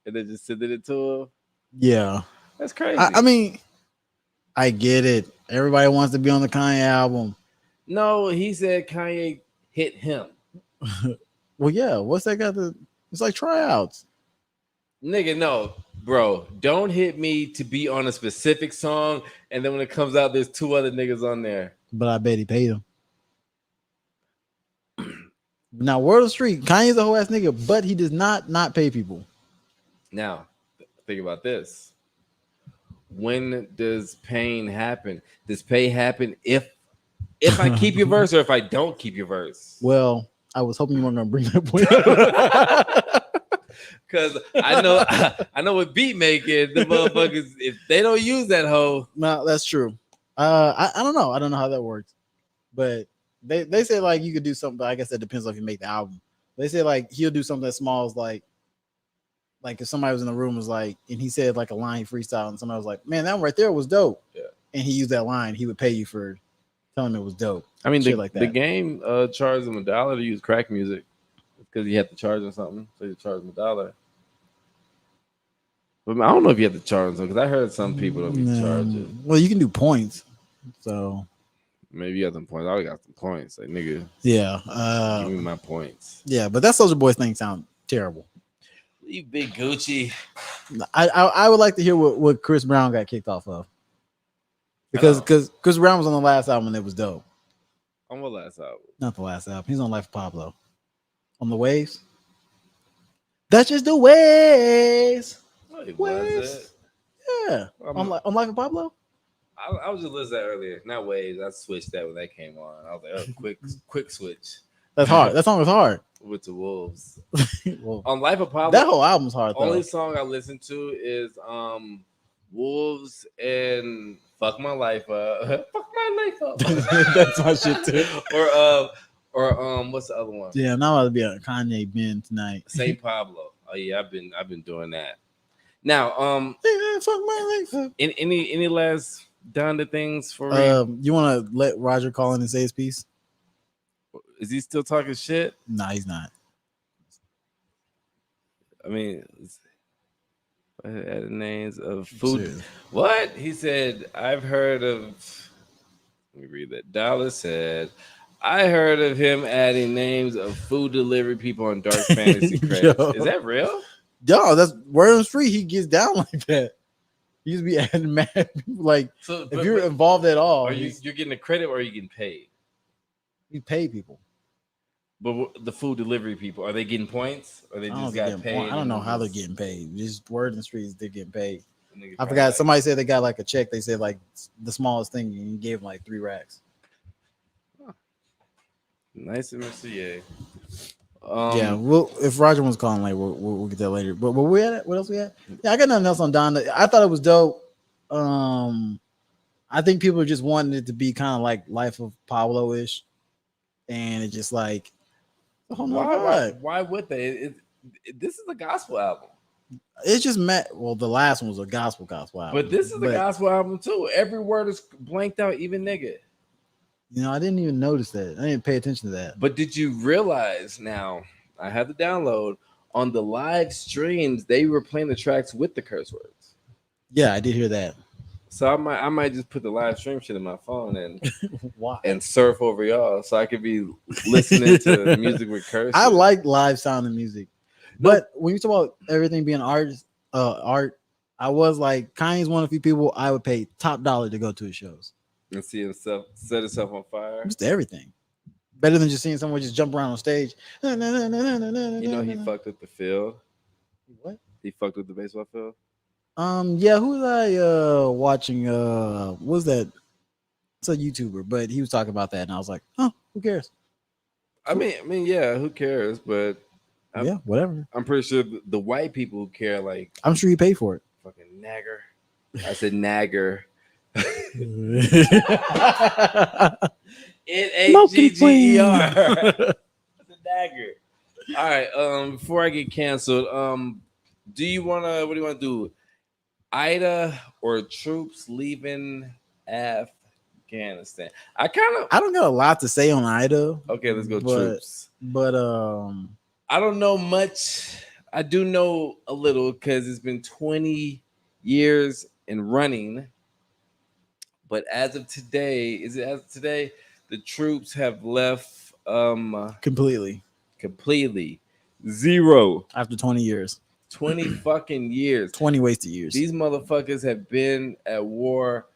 and then just sending it to him. Yeah, that's crazy. I mean, I get it. Everybody wants to be on the Kanye album. No, he said Kanye hit him. Well, yeah. What's that got to? It's like tryouts. Nigga, no, bro. Don't hit me to be on a specific song, and then when it comes out, there's 2 other niggas on there. But I bet he paid him. Now, word of the street, Kanye's a whole ass nigga, but he does not pay people. Now, think about this. When does pain happen? Does pay happen if I keep your verse or if I don't keep your verse? Well, I was hoping you weren't gonna bring that point up. Because I know with beat making, the motherfuckers, if they don't use that hoe. No, that's true. I don't know. I don't know how that works. But they say like you could do something, but I guess that depends on if you make the album. They say like he'll do something that small as like if somebody was in the room was like, and he said like a line freestyle, and somebody was like, man, that one right there was dope. Yeah. And he used that line, he would pay you for telling him it was dope. I mean, the game charged him $1 to use crack music because he had to charge him something, so he charged him $1. But I don't know if you have to charge them because I heard some people don't be charging. Well, you can do points, so maybe you have some points. I already got some points, like nigga. Yeah, give me my points. Yeah, but that Soulja Boy's thing sound terrible. You big Gucci. I would like to hear what Chris Brown got kicked off of. Because Chris Brown was on the last album and it was dope. On what last album? Not the last album. He's on Life of Pablo. On the Waves. That's just the waves. Oh, waves. Yeah. On Life of Pablo. I was just listening to that earlier. Not Waves. I switched that when that came on. I was like, oh, quick switch. That's hard. That song is hard. With the Wolves. Well, On Life of Pablo, that whole album's hard though. only song I listen to is Wolves and Fuck My Life Up. Fuck My Life Up. That's my shit too. or what's the other one? Yeah, I'm not about to be a Kanye bin tonight. Saint Pablo. Oh yeah, I've been doing that. Now, Fuck my life up. any last Donda things for me? You want to let Roger call in and say his piece? Is he still talking shit? Nah, he's not. I mean, added names of food. Serious. What he said? I've heard of. Let me read that. Dollar said, I heard of him adding names of food delivery people on Dark Fantasy credits. Yo. Is that real? Yo, that's word on the street. He gets down like that. He used to be adding mad people. Like, So, if you're involved at all, are you're getting a credit or are you getting paid? you pay people. But the food delivery people, are they getting points or they I don't, just think got getting paid? point. I don't know and how they're just- getting paid. Just word in the streets, they're getting paid. nigga I probably forgot. like- Somebody said they got like a check. They said like the smallest thing, and you gave them like 3 racks. Nice and Mr. Yeah, well, if Roger wants calling later, we'll get that later. But we had what else we had? Yeah, I got nothing else on Donda. I thought it was dope. I think people are just wanting it to be kind of like Life of Pablo ish, and it just like, oh no, Why would they? This is a gospel album, it's just well, the last one was a gospel album, but this is a gospel album too. Every word is blanked out, even nigga. You know, I didn't even notice that. I didn't pay attention to that. But did you realize now? I had the download on the live streams. They were playing the tracks with the curse words. Yeah, I did hear that. So I might just put the live stream shit in my phone and Why? and surf over y'all, so I could be listening to music with curse. I like live sounding music, but when you talk about everything being art, I was like, Kanye's one of the few people I would pay top dollar to go to his shows. and see himself set himself on fire. Just everything. Better than just seeing someone just jump around on stage. You know he fucked with the field. What? He fucked with the baseball field. Yeah, who was I watching? What was that? It's a YouTuber, but he was talking about that, and I was like, oh, who cares? I mean, yeah, who cares? But Yeah, whatever. I'm pretty sure the white people who care, like I'm sure he paid for it. fucking nagger. I said nagger. N-A-G-G-E-R. It's a dagger. All right. Before I get canceled, do you wanna? What do you want to do? Ida or troops leaving Afghanistan? I don't got a lot to say on Ida. Okay, let's go but, troops. But I don't know much. I do know a little because it's been 20 years in running. But as of today, the troops have left completely zero after 20 years. 20 fucking years. 20 wasted years. These motherfuckers have been at war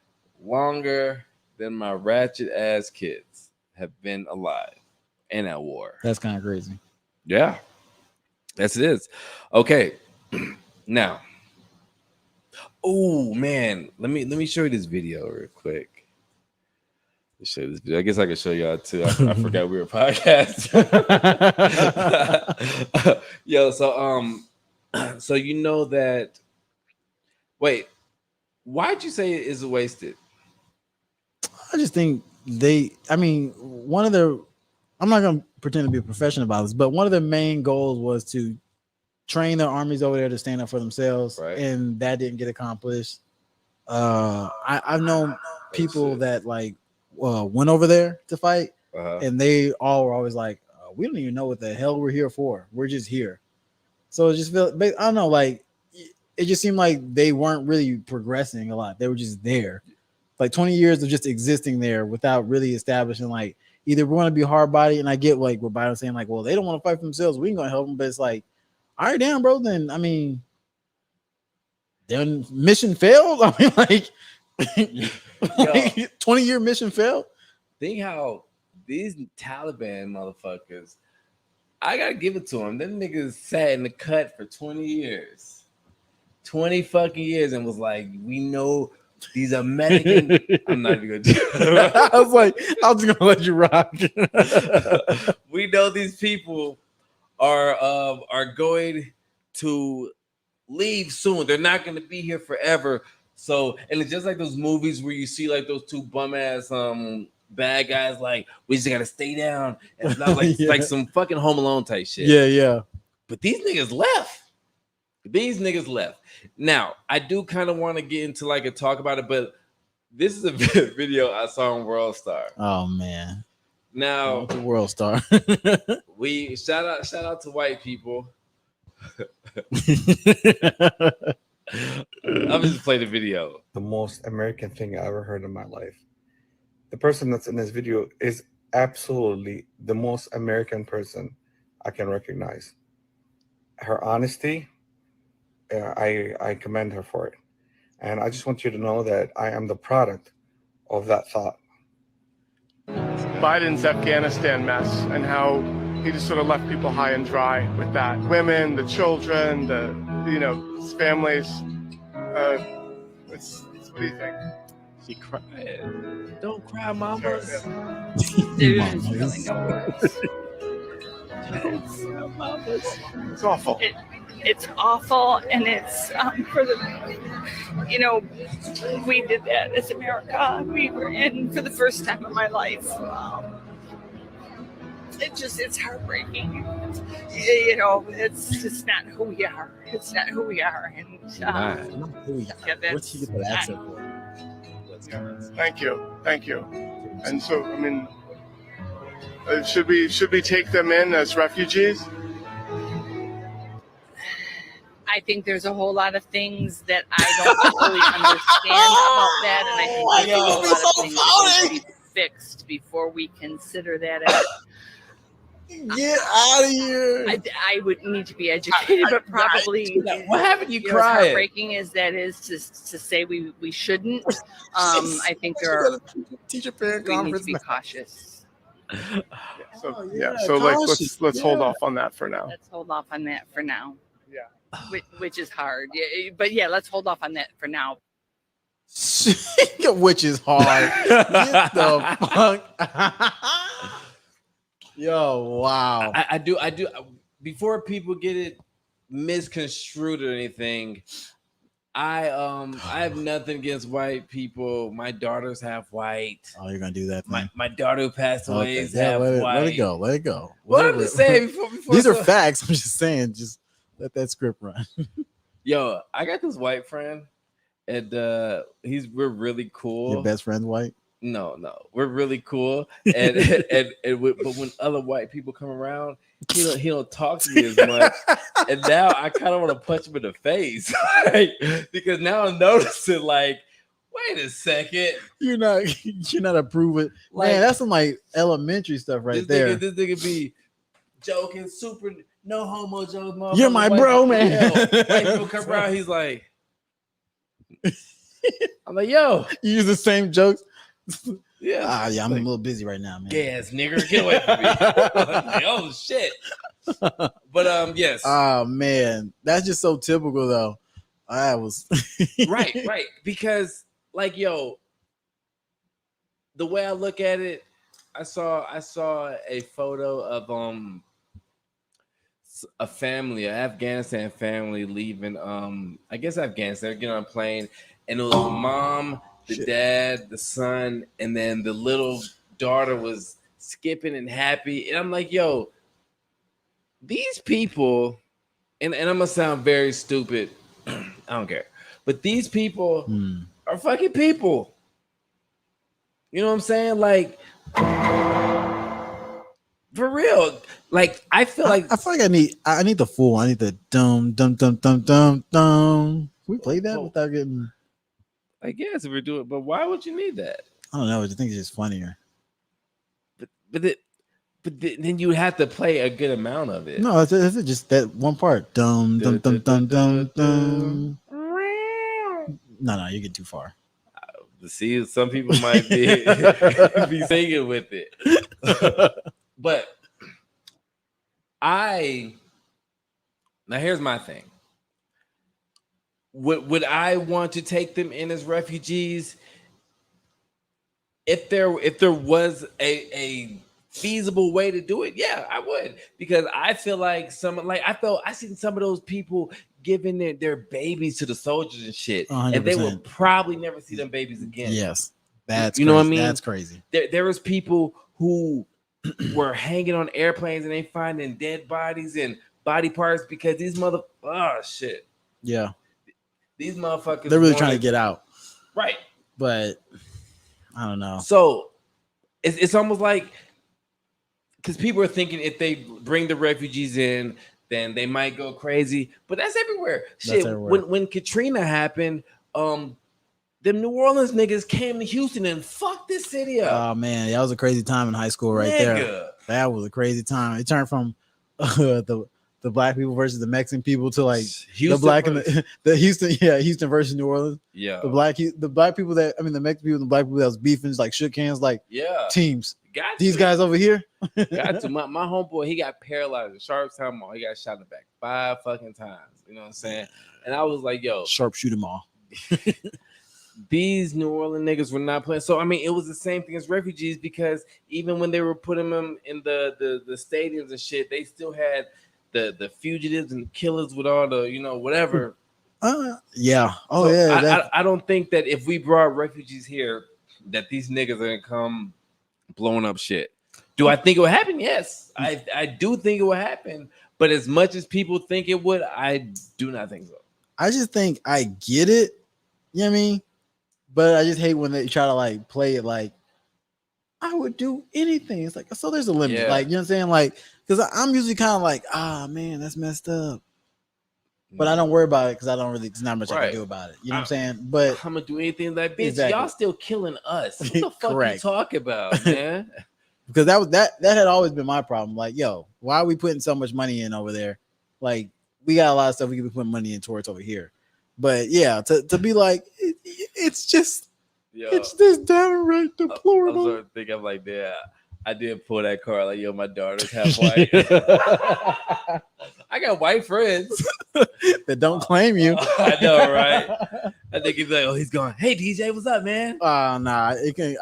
longer than my ratchet ass kids have been alive and at war. That's kind of crazy. Yeah. Yes, it is. Okay. Now. Oh man, let me show you this video real quick. Let's show this video. I guess I can show y'all too. I forgot we were a podcast. Yo, so you know that. Wait, why'd you say it is wasted? I just think one of their, I'm not going to pretend to be a professional about this, but one of their main goals was to train their armies over there to stand up for themselves, right. And that didn't get accomplished. I've known people that like went over there to fight, and they all were always like, we don't even know what the hell we're here for. We're just here. So it just felt, I don't know, like it just seemed like they weren't really progressing a lot. They were just there. Like 20 years of just existing there without really establishing like either we want to be hard body, and I get like what Byron's saying, like, well, they don't want to fight for themselves. We ain't gonna help them, but it's like, all right, damn, bro. Then I mean, their mission failed. I mean, like 20-year mission failed. Think how these Taliban motherfuckers, I gotta give it to them. Them niggas sat in the cut for 20 years. 20 fucking years and was like, we know These American. I'm not even gonna do I was just gonna let you rock. We know these people are going to leave soon. They're not going to be here forever. So, and it's just like those movies where you see like those two bum ass bad guys, like we just gotta stay down, and it's not like like some fucking Home Alone type shit. Yeah. But these niggas left. Now, I do kind of want to get into like a talk about it, but this is a video I saw on World Star. Oh man. Now, the World Star. we shout out to white people. I'll just play the video. The most American thing I ever heard in my life. The person that's in this video is absolutely the most American person I can recognize. Her honesty, I commend her for it. And I just want you to know that I am the product of that thought. Biden's Afghanistan mess and how he just sort of left people high and dry with that. Women, the children, his families. What do you think? She cried. Don't cry, mamas. Dude, there's really no words. It's awful. It's awful, and it's for the, we did that as America. We were in for the first time in my life. It's heartbreaking. It's just not who we are. It's not who we are. And not who we are. Yeah, What's you get the accent for? Thank you. And so, I mean, should we take them in as refugees? I think there's a whole lot of things that I don't fully understand about that, and I think there's a whole lot of things that need to be fixed before we consider that. Get out of here! I would need to be educated, but probably what happened? You what's crying? heartbreaking is to say we shouldn't. I think there are teacher parent we need conference. to be cautious. So let's hold off on that for now. Let's hold off on that for now. Yeah. Which is hard. Yeah, but let's hold off on that for now. Which is hard. Get the fuck. Yo, wow. I do. Before people get it misconstrued or anything, I have nothing against white people. My daughter's half white. Oh, you're gonna do that, man. My daughter who passed away is half let white. it go. Let it go. What I'm just saying before these are facts. I'm just saying, just let that script run. Yo, I got this white friend, and we're really cool. Your best friend's white? No, we're really cool. And but when other white people come around, he don't talk to me as much. And now I kind of want to punch him in the face, because now I'm noticing, like, wait a second, you're not approving. Like, man, that's some like elementary stuff right there. This nigga be joking, super no homo jokes. You're my bro, man. White people come around, he's like, I'm like, yo, you use the same jokes. Yeah. I'm a little busy right now, man. Gay ass nigger, get away from me. Like, oh shit. But yes. Oh man, that's just so typical though. I was right. Because like, yo, the way I look at it, I saw a photo of a family, an Afghanistan family leaving I guess Afghanistan. They're getting on a plane, and it was mom, the dad, the son, and then the little daughter was skipping and happy. And I'm like, yo, these people, and I'm gonna sound very stupid. I don't care. But these people are fucking people. You know what I'm saying? Like, for real. Like, I feel like I need the full. I need the dum dum dum dum dum dum. Can we play that without getting? I guess if we're doing, but why would you need that? I don't know. I think it's just funnier. But then you have to play a good amount of it. No, it's just that one part. Dum dum dum dum dum dum. No, you get too far. See, some people might be singing with it. But now here's my thing. would I want to take them in as refugees? If there was a feasible way to do it, yeah, I would, because I feel like I seen some of those people giving their babies to the soldiers and shit, 100%. and they will probably never see them babies again. Yes, that's you know crazy. what I mean. That's crazy. There was people who were hanging on airplanes and they finding dead bodies and body parts because these shit. Yeah, these motherfuckers. They're really trying to get out, right? But I don't know. So it's almost like, because people are thinking if they bring the refugees in, then they might go crazy. But that's everywhere. Shit, everywhere. When Katrina happened, them New Orleans niggas came to Houston and fucked this city up. Oh man, that was a crazy time in high school right there. That was a crazy time. It turned from the black people versus the Mexican people to like Houston the black and the Houston versus New Orleans. Yeah, the black people the Mexican people and the black people that was beefing just like shook hands like teams. These guys over here. Got to my homeboy, he got paralyzed at Sharpstown Mall. He got shot in the back 5 fucking times. You know what I'm saying? And I was like, yo, sharpshooter mall. These New Orleans niggas were not playing. So I mean, it was the same thing as refugees, because even when they were putting them in the stadiums and shit, they still had the fugitives and killers with all the whatever. Yeah. Oh so yeah. I don't think that if we brought refugees here, that these niggas are gonna come blowing up shit. Do I think it would happen? Yes, I do think it would happen. But as much as people think it would, I do not think so. I just think I get it. You know what I mean? But I just hate when they try to like play it like I would do anything. It's like, so there's a limit. Like, you know what I'm saying? Like, because I'm usually kind of like, man, that's messed up. But I don't worry about it because there's not much I can do about it. You know what I'm saying? But I'm gonna do anything like, bitch, y'all still killing us. What the fuck you talk about, man? Because that had always been my problem. Like, yo, why are we putting so much money in over there? Like, we got a lot of stuff we could be putting money in towards over here. But yeah, to be like, it's just downright deplorable. I think I'm like, yeah, I did pull that card. Like, yo, my daughter's half white. I got white friends that don't claim you. I know, right? I think he's like, oh, he's going, hey, DJ, what's up, man? Nah, I can.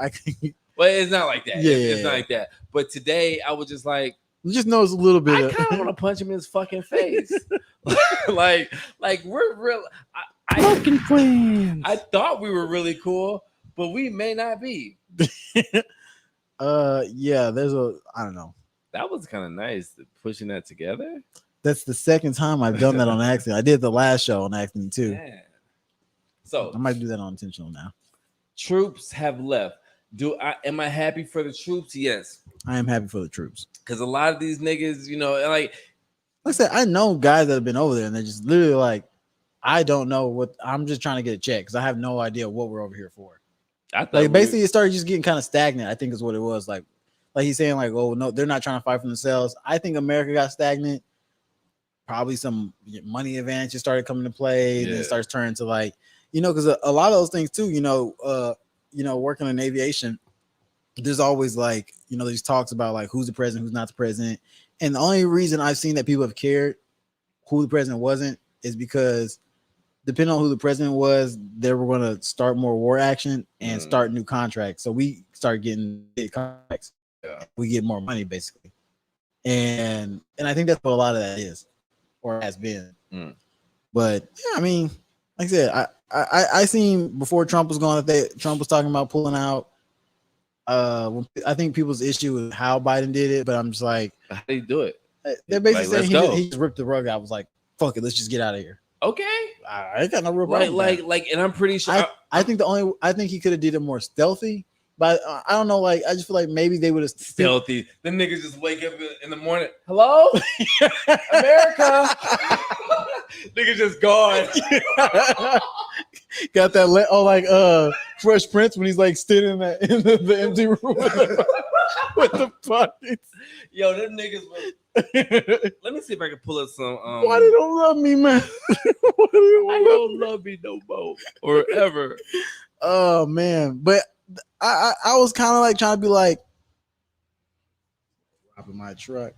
But it's not like that. It's not like that. But today, I was just like, you just know it's a little bit. I kind of want to punch him in his fucking face. like we're real. Fucking friends. I thought we were really cool, but we may not be. Yeah. I don't know. That was kind of nice, pushing that together. That's the second time I've done that on accident. I did the last show on accident too. Man. So I might do that on intentional now. Troops have left. Am I happy for the troops? Yes. I am happy for the troops. Because a lot of these niggas, like I said, I know guys that have been over there and they're just literally like, I don't know what, I'm just trying to get a check because I have no idea what we're over here for. Basically it started just getting kind of stagnant, I think is what it was. Like he's saying like, oh no, they're not trying to fight for themselves. I think America got stagnant. Probably some money advantages started coming to play. And it starts turning to like, because a lot of those things too, working in aviation, there's always like, these talks about like who's the president, who's not the president. And the only reason I've seen that people have cared who the president wasn't is because depending on who the president was, they were going to start more war action and start new contracts. So we start getting big contracts. Yeah. We get more money basically. And I think that's what a lot of that is or has been. But yeah, I mean, like I said, I seen before Trump was going, Trump was talking about pulling out. I think people's issue is how Biden did it, but I'm just like, how do you do it? They're basically saying he just ripped the rug out. I was like, fuck it, let's just get out of here. Okay, I ain't got no real problem. Like, and I'm pretty sure. I think he could have did it more stealthy, but I don't know. Like, I just feel like maybe they would have stealthy. Them niggas just wake up in the morning. Hello, America. Niggas just gone. Got that Fresh Prince when he's like standing in the empty room with the pockets. Yo, them niggas. Let me see if I can pull up some. Why they don't love me, man? I don't love me no more or ever. Oh man, but I was kind of like trying to be like robbing my truck.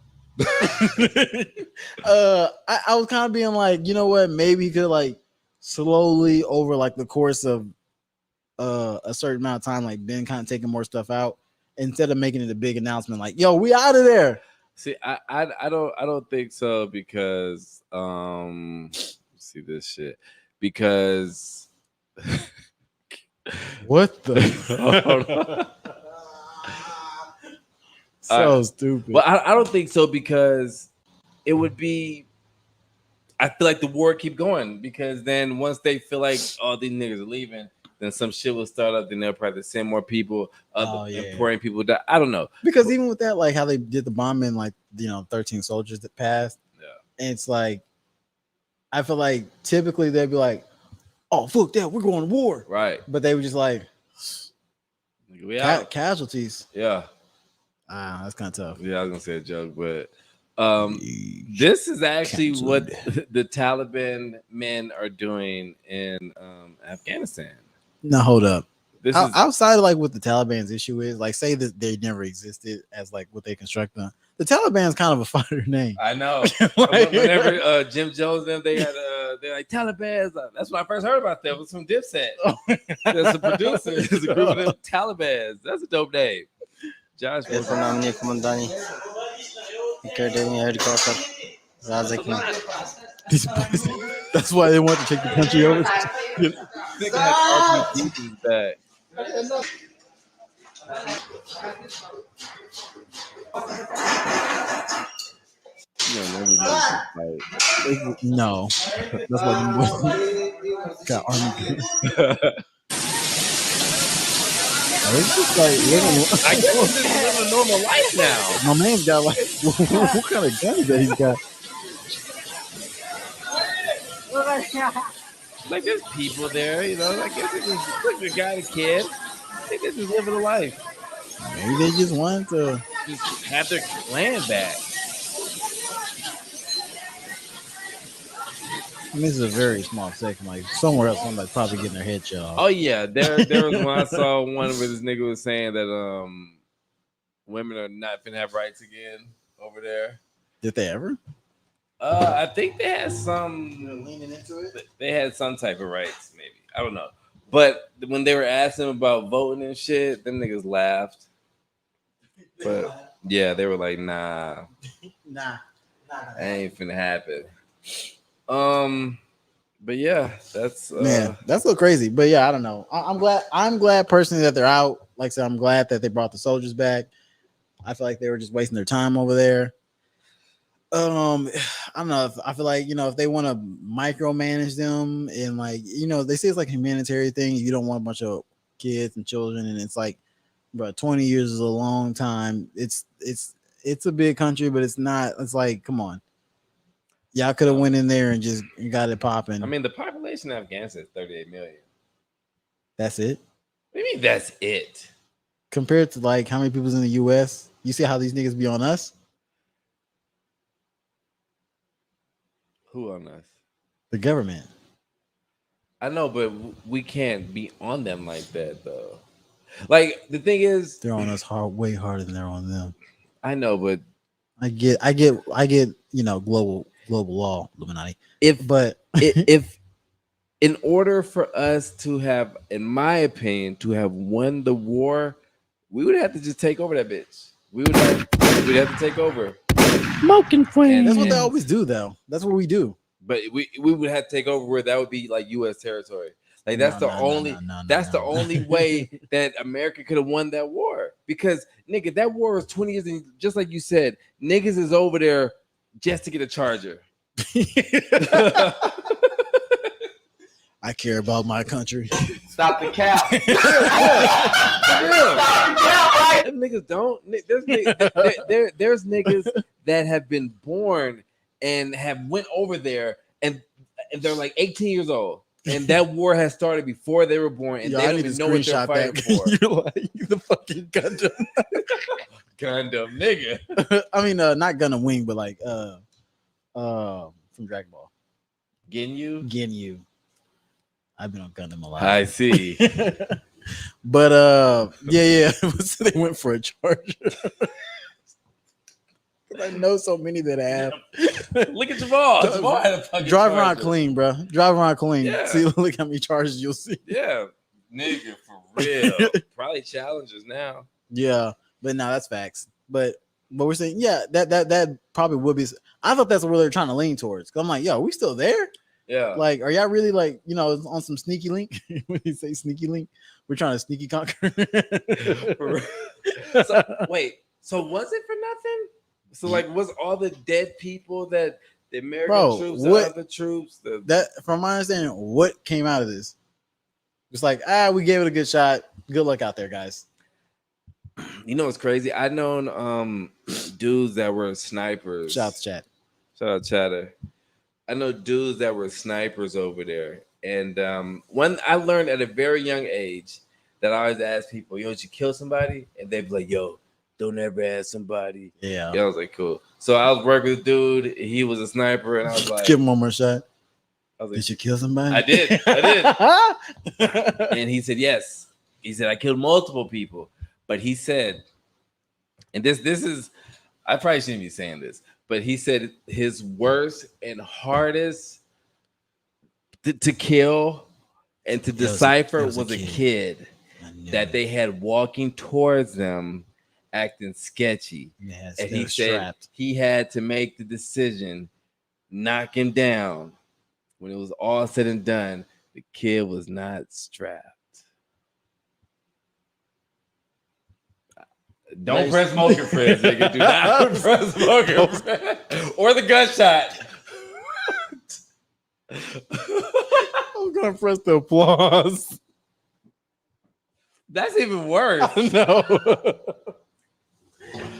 I was kind of being like, you know what? Maybe he could like slowly over like the course of a certain amount of time, like been kind of taking more stuff out instead of making it a big announcement like, yo, we out of there. See, I don't think so because see this shit because what the so stupid. Well, I don't think so because it would be. I feel like the war keep going because then once they feel like all these niggas are leaving, then some shit will start up. Then they'll probably send more people, important people. I don't know because even with that, like how they did the bombing, like 13 soldiers that passed. Yeah, and it's like I feel like typically they'd be like, "Oh fuck that, we're going to war," right? But they were just like, "We out." Casualties. Yeah, that's kind of tough. Yeah, I was gonna say a joke, but this is actually what the Taliban men are doing in Afghanistan. Now hold up. This is outside of like what the Taliban's issue is, like say that they never existed as like what they construct them. The Taliban's kind of a fire name. I know. Whenever Jim Jones and they're like Taliban. That's when I first heard about them. It was from Dipset. There's a producer. There's a group of them Taliban. That's a dope name. Josh. That's why they want to take the country over. Back. No, that's what got army. It's just like living. I guess this is living a normal life now. My man's got like what kind of gun that he's got? Like there's people there, I guess it's just like the guy, the kid. I think they're just living a life. Maybe they just wanted to just have their land back. I mean, this is a very small section. Like somewhere else, somebody's probably getting their head shot off. Oh yeah, there was one I saw one where this nigga was saying that women are not gonna have rights again over there. Did they ever? I think they had some leaning into it. They had some type of rights, maybe. I don't know. But when they were asking about voting and shit, them niggas laughed. But yeah, they were like, nah, ain't finna happen. But yeah, that's man, that's so crazy. But yeah, I don't know. I'm glad personally that they're out. Like I said, I'm glad that they brought the soldiers back. I feel like they were just wasting their time over there. I don't know. I feel like if they want to micromanage them and they say it's like a humanitarian thing. You don't want a bunch of kids and children, and it's like, bro, 20 years is a long time. It's a big country, but it's not. It's like, come on. Y'all could have went in there and just got it popping. I mean, the population of Afghanistan is 38 million. That's it? What do you mean that's it? Compared to like how many people's in the US? You see how these niggas be on us? Who on us? The government. I know, but we can't be on them like that, though. Like the thing is, they're on us way harder than they're on them. I know, but I get. Global law, Illuminati. If in order for us to have, in my opinion, to have won the war, we would have to just take over that bitch. We'd have to take over. Moke and friends. That's what they always do, though. That's what we do. But we would have to take over where that would be like U.S. territory. Like that's the only way that America could have won that war. Because nigga, that war was 20 years, and just like you said, niggas is over there just to get a charger. I care about my country. Stop the cap. Stop the cap, right? Niggas don't. There's niggas that have been born and have went over there, and they're like 18 years old. And that war has started before they were born, and they don't even know what they're fighting for. You're like the fucking Gundam. Gundam, nigga. I mean, not Gundam Wing, but like from Dragon Ball. Ginyu. I've been on Gundam a lot. I see. But yeah. So they went for a charger. I know so many that have. Look at Jamal. Jamal had a fucking drive around charger. clean, bro. Drive around clean. Yeah. See, look how many charges you'll see. Yeah, nigga, for real. Probably challenges now. Yeah, but no, that's facts. But we're saying, yeah, that probably would be. I thought that's what they're trying to lean towards. 'Cause I'm like, yo, are we still there? Yeah. Like, are y'all really like, on some sneaky link? When you say sneaky link, we're trying to sneaky conquer. So, wait, so was it for nothing? So like, was all the dead people that the American troops, the other troops, that from my understanding, what came out of this? It's like, we gave it a good shot. Good luck out there, guys. You know what's crazy? I known dudes that were snipers. Shout out to Chat. Shout out Chatter. I know dudes that were snipers over there. And when I learned at a very young age that I always ask people, yo, did you kill somebody? And they'd be like, yo, don't ever ask somebody. Yeah. I was like, cool. So I was working with a dude. He was a sniper. And I was like, give him one more shot. I was like, did you kill somebody? I did. And he said, yes. He said, I killed multiple people. But he said, and this is, I probably shouldn't be saying this, but he said his worst and hardest to kill and to decipher was a kid that they had walking towards them acting sketchy. Yes, and he said he had to make the decision, knock him down. When it was all said and done, the kid was not strapped. Don't press Moke, friends. Nigga. Do not press Moke. Or the gunshot. I'm gonna press the applause. That's even worse. No.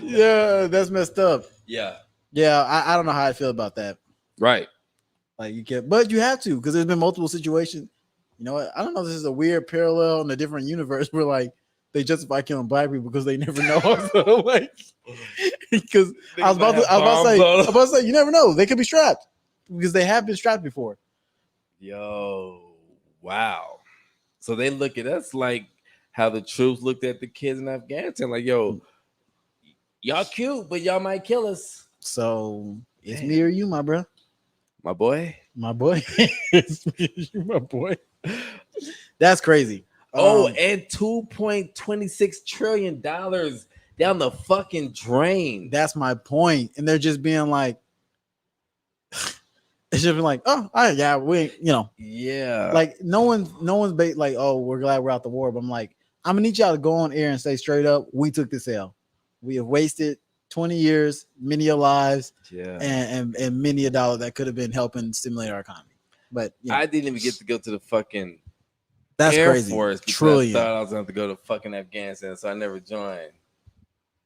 Yeah, that's messed up. Yeah. Yeah, I don't know how I feel about that. Right. Like you can't, but you have to, because there's been multiple situations. You know what? I don't know if this is a weird parallel in a different universe where like they justify killing black people because they never know. So, like, because I was about to say, you never know. They could be strapped because they have been strapped before. Yo, wow. So they look at us like how the troops looked at the kids in Afghanistan. Like, yo, y'all cute, but y'all might kill us. So it's me or you, my bro. My boy. My boy. It's me or you, my boy. That's crazy. Oh, and $2.26 trillion down the fucking drain. That's my point. And they're just being like, it's just been like, oh, all right, yeah, yeah, like no one's like, oh, we're glad we're out the war. But I'm like, I'm gonna need y'all to go on air and say straight up, we took this L. We have wasted 20 years, many of lives, and many a dollar that could have been helping stimulate our economy. But I didn't even get to go to the fucking that's Air crazy. Force because Trillion. I thought I was going to go to fucking Afghanistan, so I never joined.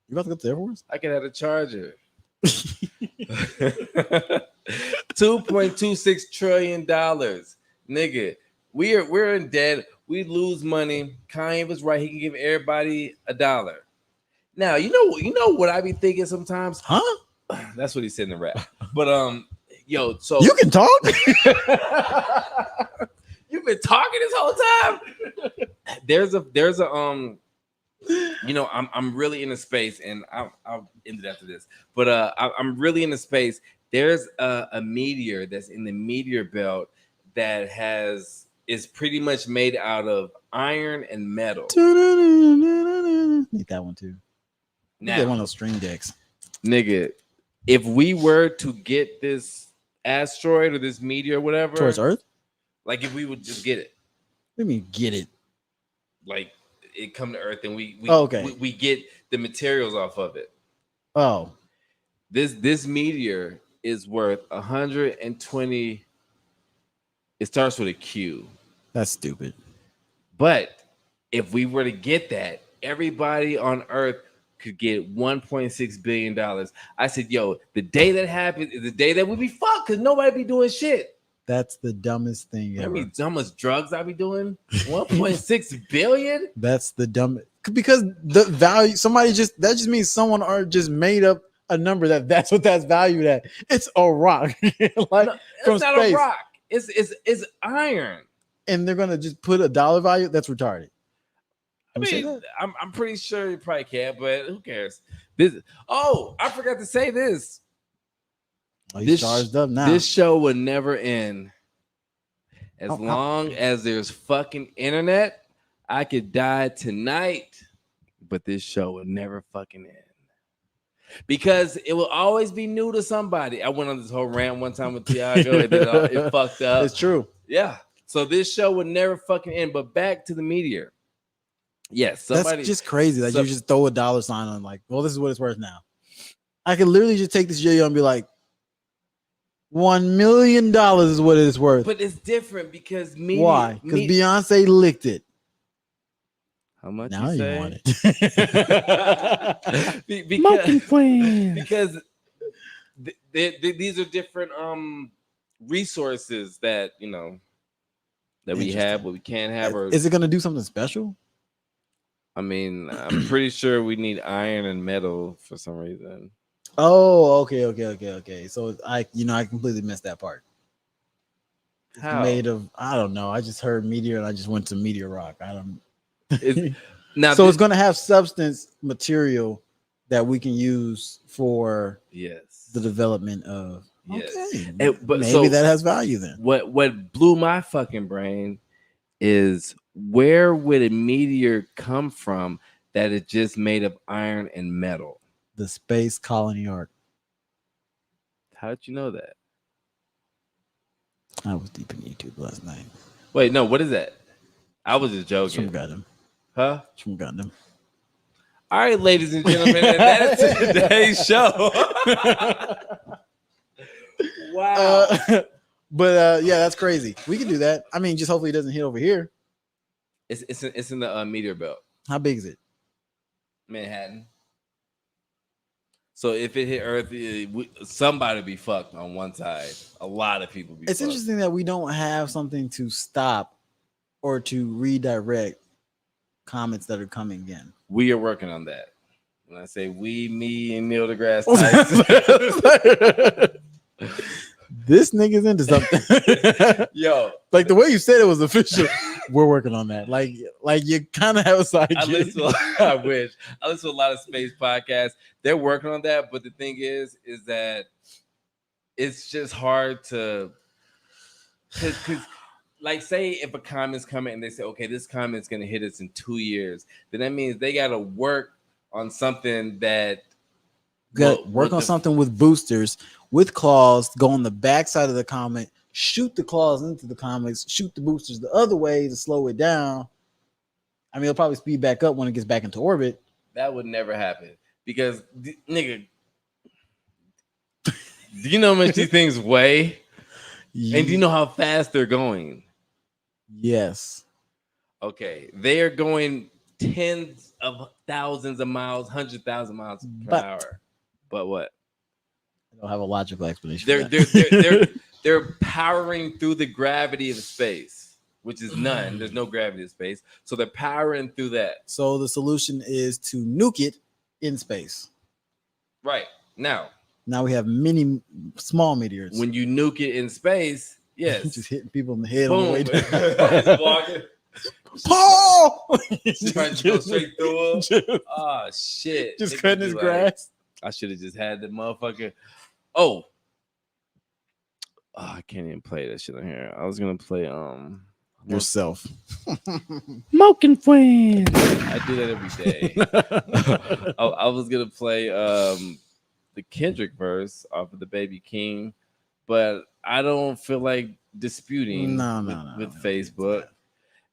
You about to go to the Air Force? I could have a charger. $2.26 trillion, nigga. We're in debt. We lose money. Kanye was right. He can give everybody $1. Now you know what I be thinking sometimes, huh? That's what he said in the rap. But yo, so you can talk. You've been talking this whole time. There's a I'm really in a space, and I'll end it after this. But I'm really in a space. There's a meteor that's in the meteor belt that is pretty much made out of iron and metal. Need that one too. Now, Get one of those string decks, nigga. If we were to get this asteroid or this meteor, or whatever, towards Earth, like if we would just get it, let me get it. Like it come to Earth and we get the materials off of it. Oh, this meteor is worth 120. It starts with a Q. That's stupid. But if we were to get that, everybody on Earth could get $1.6 billion. I said, yo, the day that happens is the day that we be fucked because nobody be doing shit. That's the dumbest thing ever. I mean, dumbest drugs I be doing. 1.6 billion. That's the dumbest, because the value. That just means someone just made up a number that's what that's valued at. It's a rock, like no, from it's not space. a rock. It's iron. And they're gonna just put a dollar value. That's retarded. I we say mean, that? I'm pretty sure you probably can, but who cares? This. Oh, I forgot to say this. Oh, he's charged up now. This show will never end as How- long as there's fucking internet. I could die tonight, but this show will never fucking end. Because it will always be new to somebody. I went on this whole rant one time with Tiago and then it fucked up. It's true. Yeah. So this show would never fucking end. But back to the meteor. Yes. Somebody, That's just crazy that you just throw a dollar sign on like, well, this is what it's worth now. I could literally just take this video and be like, $1 million is what it is worth. But it's different because meteor. Why? Because Beyonce licked it. How much Now you you say? want it. because these are different resources that that we have, but we can't have. Or is it going to do something special? I mean, I'm pretty sure we need iron and metal for some reason. Oh, okay. So I completely missed that part. It's How? made of, I don't know. I just heard meteor and I just went to meteor rock. I don't. Now, so it's going to have substance material that we can use for the development of. Yes. Okay. But maybe that has value then. What blew my fucking brain is where would a meteor come from that is just made of iron and metal? The space colony arc. How did you know that? I was deep in YouTube last night. Wait, no, what is that? I was just joking. From Gundam. Huh? From Gundam. All right, ladies and gentlemen, and that is today's show. Wow. But yeah, that's crazy. We can do that. I mean, just hopefully it doesn't hit over here. It's in the meteor belt. How big is it? Manhattan. So if it hit Earth, somebody be fucked on one side. A lot of people be. It's fucked. interesting that we don't have something to stop or to redirect comments that are coming in. We are working on that. When I say we, me, and Neil deGrasse Tyson. This nigga's into something. Yo, like the way you said it was official. We're working on that. Like you kind of have a side I gig. I wish. I listen to a lot of space podcasts. They're working on that, but the thing is that it's just hard to, because like say if a comment's coming and they say, okay, this comment's gonna hit us in 2 years, then that means they gotta work on something that work on something with boosters, with claws, go on the back side of the comet, shoot the claws into the comics, shoot the boosters the other way to slow it down. I mean, it'll probably speed back up when it gets back into orbit. That would never happen because, nigga, do you know how much these things weigh? Yeah. And do you know how fast they're going? Yes. Okay, they are going tens of thousands of miles, 100,000 miles per hour. But what? I don't have a logical explanation. They're powering through the gravity of space, which is none. There's no gravity of space, so they're powering through that. So the solution is to nuke it in space. Right now we have many small meteors. When you nuke it in space, yes, just hitting people in the head boom. on the way down. Just walking. Paul! Trying to go straight through him. Oh shit! Just cutting his grass. I should have just had the motherfucker. Oh, I can't even play that shit on here. I was gonna play yourself. Moke and Friends. I do that every day. I was gonna play the Kendrick verse off of the Baby King, but I don't feel like disputing with Facebook.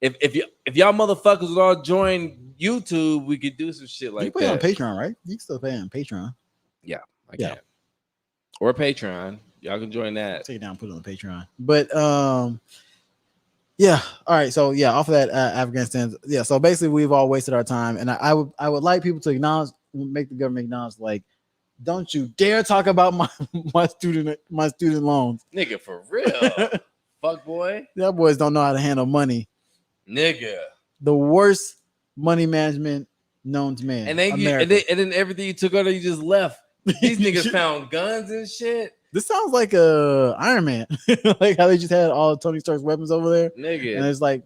If y'all motherfuckers would all join YouTube, we could do some shit like you pay that. on Patreon, right? You can still pay on Patreon. Yeah, I can. Or Patreon. Y'all can join that. Take it down, put it on Patreon. But yeah. All right. So yeah, off of that Afghanistan. Yeah. So basically, we've all wasted our time, and I would like people to acknowledge, make the government acknowledge, like, don't you dare talk about my student loans, nigga, for real. Fuck boy. Y'all boys don't know how to handle money, nigga. The worst money management known to man. And then everything you took out, you just left. These niggas found guns and shit. This sounds like a Iron Man, like how they just had all of Tony Stark's weapons over there, nigga. And it's like,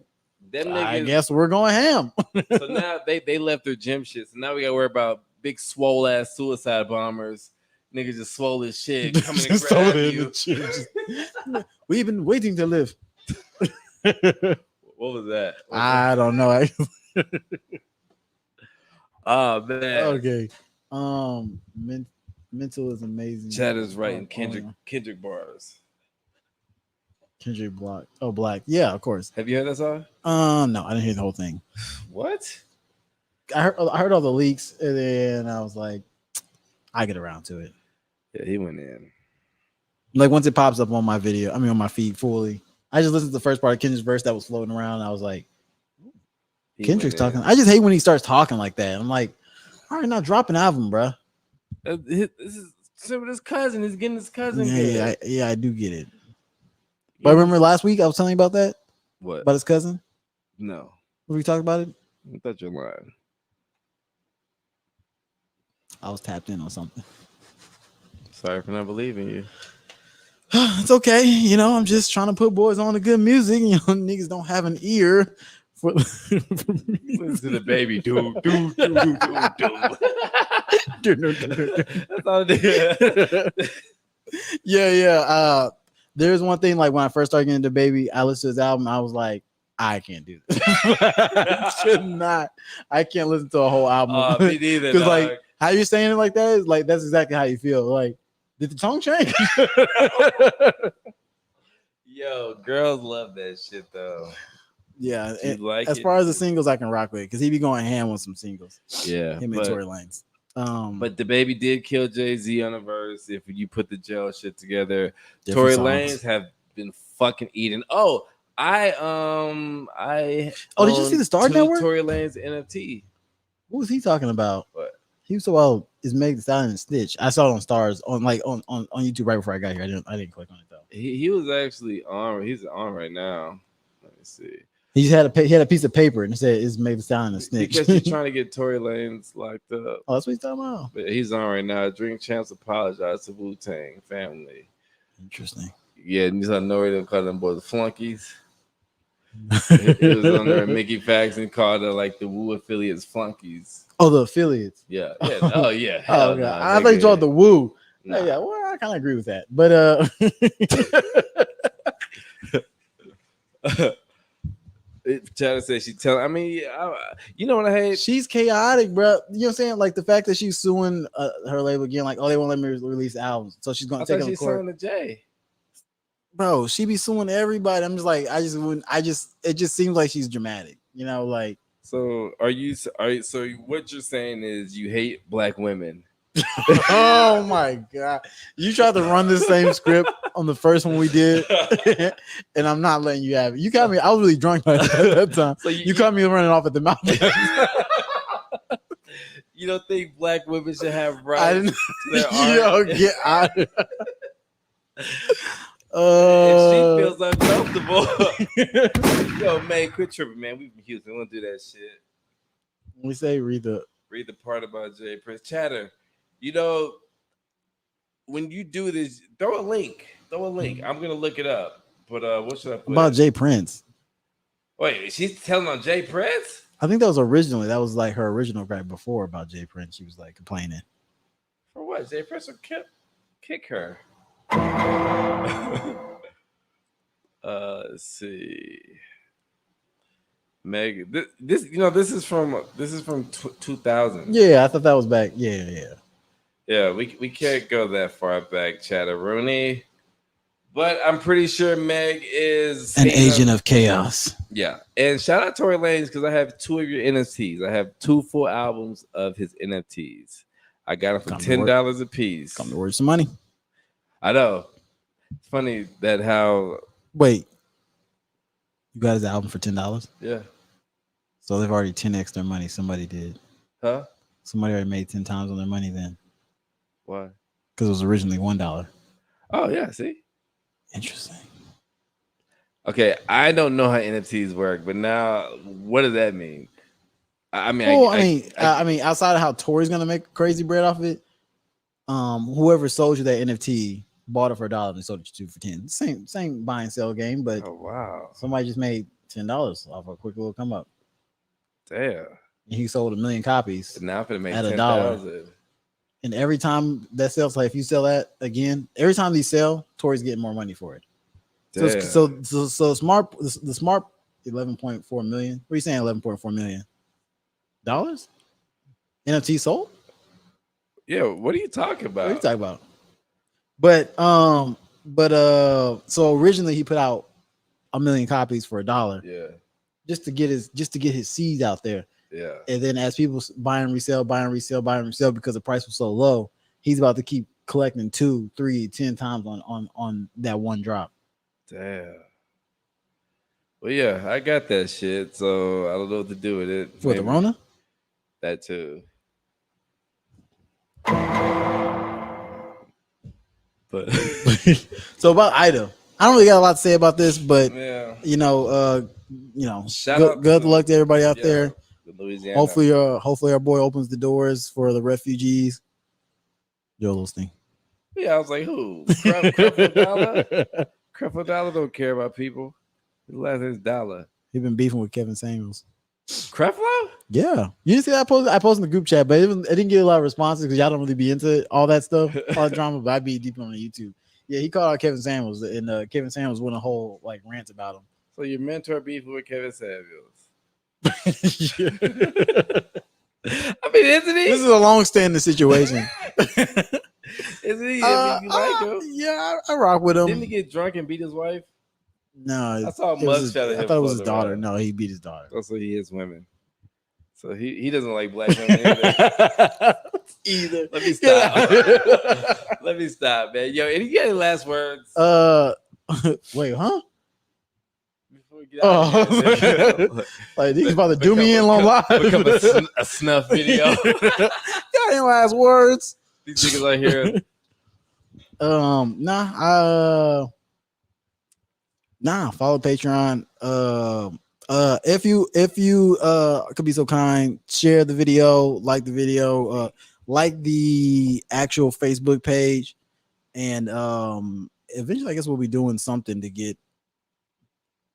Them I niggas. guess we're going ham. So now they left their gym shit. So now we gotta worry about big swole ass suicide bombers. Niggas just swole as shit coming to Just grab over in you. the gym, just- We've been waiting to live. What was that? I don't know. Oh man. Okay. Mental is amazing. Chad is writing Oh, Kendrick bars. Kendrick Black. Oh, Black. Yeah, of course. Have you heard that song? No, I didn't hear the whole thing. What? I heard all the leaks, and then I was like, I get around to it. Yeah, he went in. Like once it pops up on my video, on my feed fully. I just listened to the first part of Kendrick's verse that was floating around. And I was like, Kendrick's talking. I just hate when he starts talking like that. I'm like, all right, now drop an album, bro. This is his cousin. He's getting his cousin. Yeah, I do get it. But remember last week I was telling you about that? What? About his cousin? No. Were we talking about it? I thought you're lying. I was tapped in on something. Sorry for not believing you. It's okay. You know, I'm just trying to put boys on the good music. You know, niggas don't have an ear for Listen to the baby. Do. That's all it is. Yeah. There's one thing, like when I first started getting into Baby, I listened to his album. I was like, I can't do this. I can't listen to a whole album. Me neither. Because like how you saying it like that is like that's exactly how you feel. Like, did the tone change? Yo, girls love that shit though. Yeah. Like as far as the singles, I can rock with because he be going ham on some singles. Yeah. Him and Tory Lanez. But the baby did kill Jay-Z on a verse. If you put the jail shit together, Different Tory songs. Lanez have been fucking eating. Oh, did you see the Star Network? Tory Lanez NFT. What was he talking about? What? He was so well is Meg Thee Stallion and Stitch. I saw it on Stars on YouTube right before I got here. I didn't click on it though. He was actually on. He's on right now. Let me see. He just had a piece of paper and it said it's Meg Thee Stallion and Snitch. Because he's trying to get Tory Lanez locked up. Oh, that's what he's talking about. But he's on right now. Drink Champs apologized to Wu-Tang family. Interesting. Yeah, and he's on nowhere to call them boys the flunkies. It was on there. Mickey Faxon called it like the Wu affiliates flunkies. Oh, the affiliates. Yeah. Oh yeah. Oh, Hell God. nah, I thought you told the Woo. Nah. Yeah, well, I kind of agree with that. But Chad said she tell. I mean, you know what I hate? She's chaotic, bro. You know what I'm saying? Like the fact that she's suing her label again, like, oh, they won't let me release albums, so she's going I to take thought them she to court. signed to Jay. Bro, she be suing everybody. I'm just like, it just seems like she's dramatic, you know, like. So so what you're saying is you hate black women? Oh my god, you tried to run this same script on the first one we did, and I'm not letting you have it. You got me. I was really drunk at that time. So you caught me running off at the mouth. You don't think black women should have rights? I didn't. To their Yo, art? get out. If she feels uncomfortable, yo, man, quit tripping, man. We from Houston. We don't do that shit. We say read the part about Jay Prince. Chatter. You know, when you do this, throw a link. I'm gonna look it up. But what should I put? about Jay Prince. Wait, she's telling on Jay Prince? I think that was originally. That was like her original right before about Jay Prince. She was like complaining. For what? Jay Prince will kick her. Let's see. Meg, this is from 2000. Yeah, I thought that was back. Yeah. We can't go that far back, Chatteroonie. But I'm pretty sure Meg is an agent of chaos. Yeah, and shout out Tory Lanez because I have 2 of your NFTs. I have 2 full albums of his NFTs. I got them for $10 a piece. Come to work some money. I know. It's funny that how. Wait, you got his album for $10? Yeah. So they've already 10x their money. Somebody did. Huh? Somebody already made 10 times on their money then. Why? Because it was originally $1. Oh yeah, see. Interesting. Okay, I don't know how NFTs work, but now what does that mean? I mean, I mean, outside of how Tory's gonna make crazy bread off of it, whoever sold you that NFT bought it for $1 and sold it to you for 10. Same buy and sell game, but oh wow, somebody just made $10 off a quick little come up. Damn. And he sold 1 million copies. So now I'm gonna make at $10,000. And every time that sells, like if you sell that again, every time these sell, Tory's getting more money for it. So smart, the smart 11.4 million. What are you saying? 11.4 million dollars NFT sold? Yeah, what are you talking about? What are you talking about? So originally he put out 1 million copies for $1. Yeah. Just to get his seed out there. Yeah. And then as people buy and resell because the price was so low, he's about to keep collecting 2, 3, 10 times on that one drop. Damn. Well, yeah, I got that shit, so I don't know what to do with it. For the Rona? That too. But so about Ida, I don't really got a lot to say about this, but yeah. Good luck to everybody out there. Louisiana. Hopefully our boy opens the doors for the refugees. Joel Osteen. Yeah, I was like, who? Crookville Dollar? Crookville Dollar don't care about people. His last name's Dollar. He been beefing with Kevin Samuels. Creflo? Yeah. You didn't see that post? I posted in the group chat, but it didn't get a lot of responses because y'all don't really be into all that stuff, all the drama, but I be deep on the YouTube. Yeah, he called out Kevin Samuels, and Kevin Samuels went a whole rant about him. So your mentor beefing with Kevin Samuels. I mean, isn't he? This is a long-standing situation. Isn't he? You like him? Yeah, I rock with him. Didn't he get drunk and beat his wife? No, I saw a mugshot of him. I thought it was his daughter. No, he beat his daughter. Also, he is women. So he doesn't like black women either. Let me stop. Let me stop, man. Yo, any got any last words? Wait, huh? Before we get out of here. Like he's about to do me in on live. Become a snuff video. Got any last words? These niggas are here. Follow Patreon. If you could be so kind, share the video, like the video, like the actual Facebook page, and eventually I guess we'll be doing something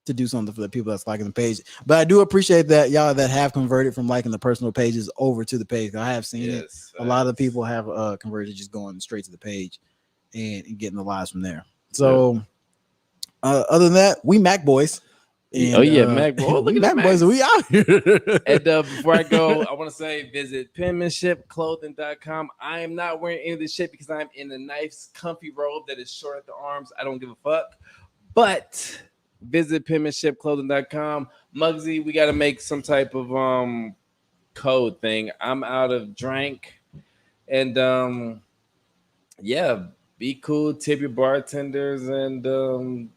to do something for the people that's liking the page. But I do appreciate that y'all that have converted from liking the personal pages over to the page. I have seen it. A lot of people have converted just going straight to the page and getting the lives from there. So other than that, we Mac boys. And, Mac boys. Look at Mac boys, we out here. And before I go, I want to say visit penmanshipclothing.com. I am not wearing any of this shit because I'm in a nice, comfy robe that is short at the arms. I don't give a fuck. But visit penmanshipclothing.com. Muggsy, we got to make some type of code thing. I'm out of drink. And be cool, tip your bartenders, and I'm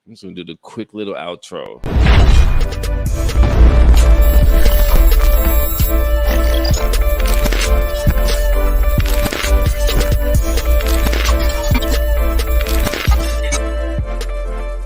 just gonna do the quick little outro.